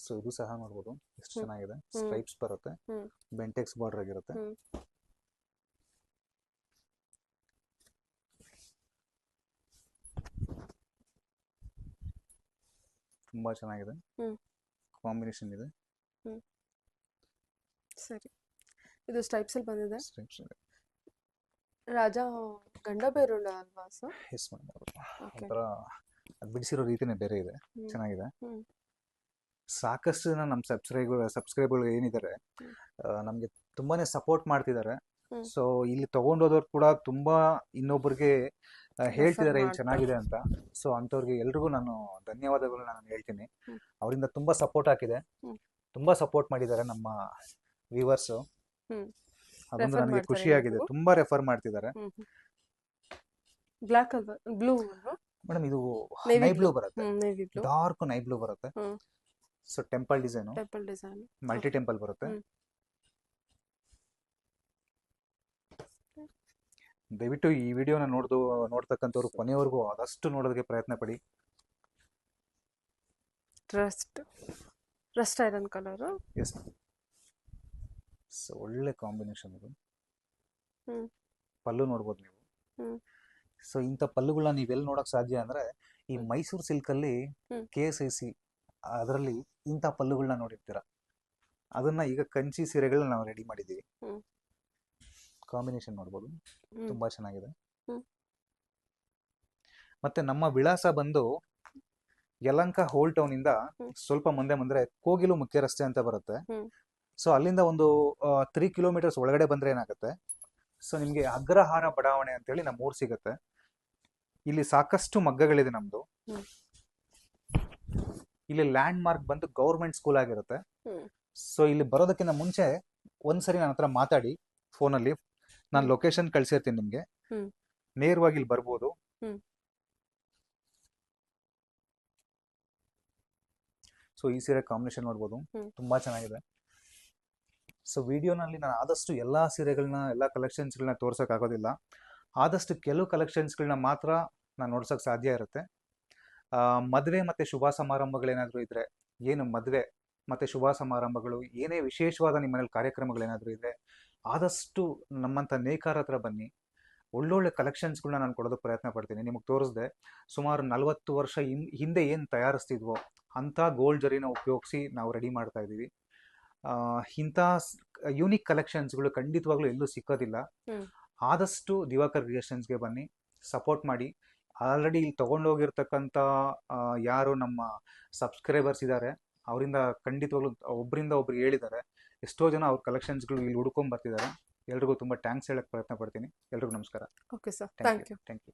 ಸೊ ಇದು ಸಹ ನೋಡ್ಬೋದು ಎಷ್ಟು ಚೆನ್ನಾಗಿದೆ. ಸ್ಟ್ರೈಪ್ಸ್ ಬರುತ್ತೆ, ಬೆಂಟೆಕ್ಸ್ ಬಾರ್ಡರ್ ಆಗಿರುತ್ತೆ. ತುಂಬಾ ಚೆನ್ನಾಗಿದೆ, ಕಾಂಬಿನೇಷನ್ ಇದೆ. ಸರಿ, ಇದು ಸ್ಟ್ರೈಪ್ಸ್ ಅಲ್ಲಿ ಬಂದಿದೆ. ರಾಜ ಗಂಡಬೇರುಂಡ ಅಲ್ವಾ ಸರ್? ಎಸ್ ಮೇಡಮ್, ಒಂಥರ ಬಿಡಿಸಿರೋ ರೀತಿನೇ ಬೇರೆ ಇದೆ, ಚೆನ್ನಾಗಿದೆ. ಸಾಕಷ್ಟು ಜನ ನಮ್ಮ ಸಬ್ಸ್ಕ್ರೈಬರ್ ಏನಿದ್ದಾರೆ ನಮ್ಗೆ ತುಂಬಾನೇ ಸಪೋರ್ಟ್ ಮಾಡ್ತಿದ್ದಾರೆ. ಸೊ ಇಲ್ಲಿ ತಗೊಂಡೋದವ್ರು ಕೂಡ ತುಂಬಾ ಇನ್ನೊಬ್ಬರಿಗೆ ಹೇಳ್ತಿದ್ದಾರೆ ಇಲ್ಲಿ ಚೆನ್ನಾಗಿದೆ ಅಂತ. ಸೊ ಅಂಥವ್ರಿಗೆ ಎಲ್ರಿಗೂ ನಾನು ಧನ್ಯವಾದಗಳನ್ನ ನಾನು ಹೇಳ್ತೀನಿ. ಅವರಿಂದ ತುಂಬಾ ಸಪೋರ್ಟ್ ಹಾಕಿದೆ, ತುಂಬಾ ಸಪೋರ್ಟ್ ಮಾಡಿದ್ದಾರೆ ನಮ್ಮ ವ್ಯೂವರ್ಸ್. ಅದೊಂದು ನನಗೆ ಖುಷಿಯಾಗಿದೆ. ತುಂಬಾ ರೆಫರ್ ಮಾಡ್ತಿದ್ದಾರೆ. ಬ್ಲಾಕ್ ಅಲ್ವಾ, ಬ್ಲೂ ಮೇಡಮ್ ಇದು Navy ನೈ ಬ್ಲೂ blue. ಬರುತ್ತೆ, navy blue. Dark navy blue ಬರುತ್ತೆ. Hmm. So temple design, temple design. Multi temple ಬರುತ್ತೆ. ಹ್ಮ್. ದಯವಿಟ್ಟು ಈ ವಿಡಿಯೋನ ನೋಡ್ತಕ್ಕಂಥವ್ರು ಕೊನೆವರೆಗೂ ಆದಷ್ಟು ನೋಡೋದಕ್ಕೆ ಪ್ರಯತ್ನ ಪಡಿ. Rust iron colour. Yes, so ಒಳ್ಳೆ ಕಾಂಬಿನೇಷನ್ ಇದು. ಹ್ಮ್. ಪಲ್ಲು ನೋಡ್ಬೋದು ನೀವು. ಹ್ಮ್. ಸೊ ಇಂಥ ಪಲ್ಲುಗಳನ್ನ ನೀವೆಲ್ಲಿ ನೋಡಕ್ ಸಾಧ್ಯ ಅಂದ್ರೆ ಈ ಮೈಸೂರು ಸಿಲ್ಕಲ್ಲಿ ಹ್ಮ್. KSIC ಅದರಲ್ಲಿ ಇಂಥ ಪಲ್ಲುಗಳನ್ನ ನೋಡಿರ್ತೀರ. ಅದನ್ನ ಈಗ ಕಂಚಿ ಸೀರೆಗಳನ್ನ ನಾವು ರೆಡಿ ಮಾಡಿದ್ದೀವಿ. ಹ್ಮ್. ಕಾಂಬಿನೇಷನ್ ನೋಡ್ಬೋದು, ಹ್ಮ್. ತುಂಬಾ ಚೆನ್ನಾಗಿದೆ. ಹ್ಮ್. ಮತ್ತೆ ನಮ್ಮ ವಿಳಾಸ ಬಂದು ಯಲಹಂಕ ಹೋಲ್ ಟೌನ್ ಇಂದ ಹ್ಮ್. ಸ್ವಲ್ಪ ಮುಂದೆ ಬಂದ್ರೆ ಕೋಗಿಲು ಮುಖ್ಯ ರಸ್ತೆ ಅಂತ ಬರುತ್ತೆ. ಹ್ಮ್. ಸೊ ಅಲ್ಲಿಂದ ಒಂದು 3 ಕಿಲೋಮೀಟರ್ಸ್ ಒಳಗಡೆ ಬಂದ್ರೆ ಏನಾಗುತ್ತೆ, ಸೊ ನಿಮ್ಗೆ ಅಗ್ರಹಾರ ಬಡಾವಣೆ ಅಂತೇಳಿ ನಮ್ಮ ಊರು ಸಿಗುತ್ತೆ. ಇಲ್ಲಿ ಸಾಕಷ್ಟು ಮಗ್ಗಗಳಿದೆ ನಮ್ದು. ಹ್ಮ್. ಇಲ್ಲಿ ಲ್ಯಾಂಡ್ ಮಾರ್ಕ್ ಬಂದು ಗೌರ್ಮೆಂಟ್ ಸ್ಕೂಲ್ ಆಗಿರುತ್ತೆ. ಹ್ಮ್. ಸೊ ಇಲ್ಲಿ ಬರೋದಕ್ಕಿಂತ ಮುಂಚೆ ಒಂದ್ಸರಿ ನನ್ನ ಹತ್ರ ಮಾತಾಡಿ ಫೋನಲ್ಲಿ, ನಾನು ಹ್ಮ್. ಲೊಕೇಶನ್ ಕಳ್ಸಿರ್ತೀನಿ ನಿಮ್ಗೆ. ಹ್ಮ್. ನೇರವಾಗಿ ಇಲ್ಲಿ ಬರ್ಬೋದು. ಹ್ಮ್. ಸೊ ಈ ಸೀರೆ ಕಾಂಬಿನೇಷನ್ ನೋಡ್ಬೋದು, ಹ್ಮ್. ತುಂಬಾ ಚೆನ್ನಾಗಿದೆ. ಸೊ ವಿಡಿಯೋನಲ್ಲಿ ನಾನು ಆದಷ್ಟು ಎಲ್ಲಾ ಸೀರೆಗಳನ್ನ ಎಲ್ಲ ಕಲೆಕ್ಷನ್ಸ್ಗಳನ್ನ ತೋರ್ಸಕ್ ಆಗೋದಿಲ್ಲ. ಆದಷ್ಟು ಕೆಲವು ಕಲೆಕ್ಷನ್ಸ್ಗಳನ್ನ ಮಾತ್ರ ನಾನು ನೋಡ್ಸಕ್ ಸಾಧ್ಯ ಇರುತ್ತೆ. ಮದುವೆ ಮತ್ತೆ ಶುಭ ಸಮಾರಂಭಗಳೇನಾದ್ರೂ ಇದ್ರೆ, ಏನು ಮದುವೆ ಮತ್ತೆ ಶುಭ ಸಮಾರಂಭಗಳು, ಏನೇ ವಿಶೇಷವಾದ ನಿಮ್ಮ ಮನೇಲಿ ಕಾರ್ಯಕ್ರಮಗಳೇನಾದ್ರೂ ಇದ್ರೆ ಆದಷ್ಟು ನಮ್ಮಂಥ ನೇಕಾರ ಹತ್ರ ಬನ್ನಿ. ಒಳ್ಳೊಳ್ಳೆ ಕಲೆಕ್ಷನ್ಸ್ಗಳನ್ನ ನಾನು ಕೊಡೋದಕ್ಕೆ ಪ್ರಯತ್ನ ಪಡ್ತೀನಿ. ನಿಮಗೆ ತೋರಿಸ್ದೆ ಸುಮಾರು 40 ವರ್ಷ ಹಿಂದೆ ಏನು ತಯಾರಿಸ್ತಿದ್ವೋ ಅಂಥ ಗೋಲ್ಡ್ ಜರಿನ ಉಪಯೋಗಿಸಿ ನಾವು ರೆಡಿ ಮಾಡ್ತಾ ಇದ್ದೀವಿ. ಇಂಥ ಯೂನಿಕ್ ಕಲೆಕ್ಷನ್ಸ್ಗಳು ಖಂಡಿತವಾಗ್ಲೂ ಎಲ್ಲೂ ಸಿಕ್ಕೋದಿಲ್ಲ. ಹ್ಮ್. ಆದಷ್ಟು ದಿವಾಕರ್ ಕ್ರಿಯೇಷನ್ಸ್ಗೆ ಬನ್ನಿ, ಸಪೋರ್ಟ್ ಮಾಡಿ. ಆಲ್ರೆಡಿ ಇಲ್ಲಿ ತೊಗೊಂಡೋಗಿರ್ತಕ್ಕಂಥ ಯಾರು ನಮ್ಮ ಸಬ್ಸ್ಕ್ರೈಬರ್ಸ್ ಇದ್ದಾರೆ ಅವರಿಂದ ಖಂಡಿತವಾಗ್ಲೂ ಒಬ್ಬರಿಂದ ಒಬ್ರು ಹೇಳಿದ್ದಾರೆ. ಎಷ್ಟೋ ಜನ ಅವ್ರ ಕಲೆಕ್ಷನ್ಸ್ಗಳು ಇಲ್ಲಿ ಹುಡ್ಕೊಂಡ್ ಬರ್ತಿದ್ದಾರೆ. ಎಲ್ರಿಗೂ ತುಂಬ ಥ್ಯಾಂಕ್ಸ್ ಹೇಳಕ್ಕೆ ಪ್ರಯತ್ನ ಪಡ್ತೀನಿ. ಎಲ್ರಿಗೂ ನಮಸ್ಕಾರ. Okay sir, thank thank you. You.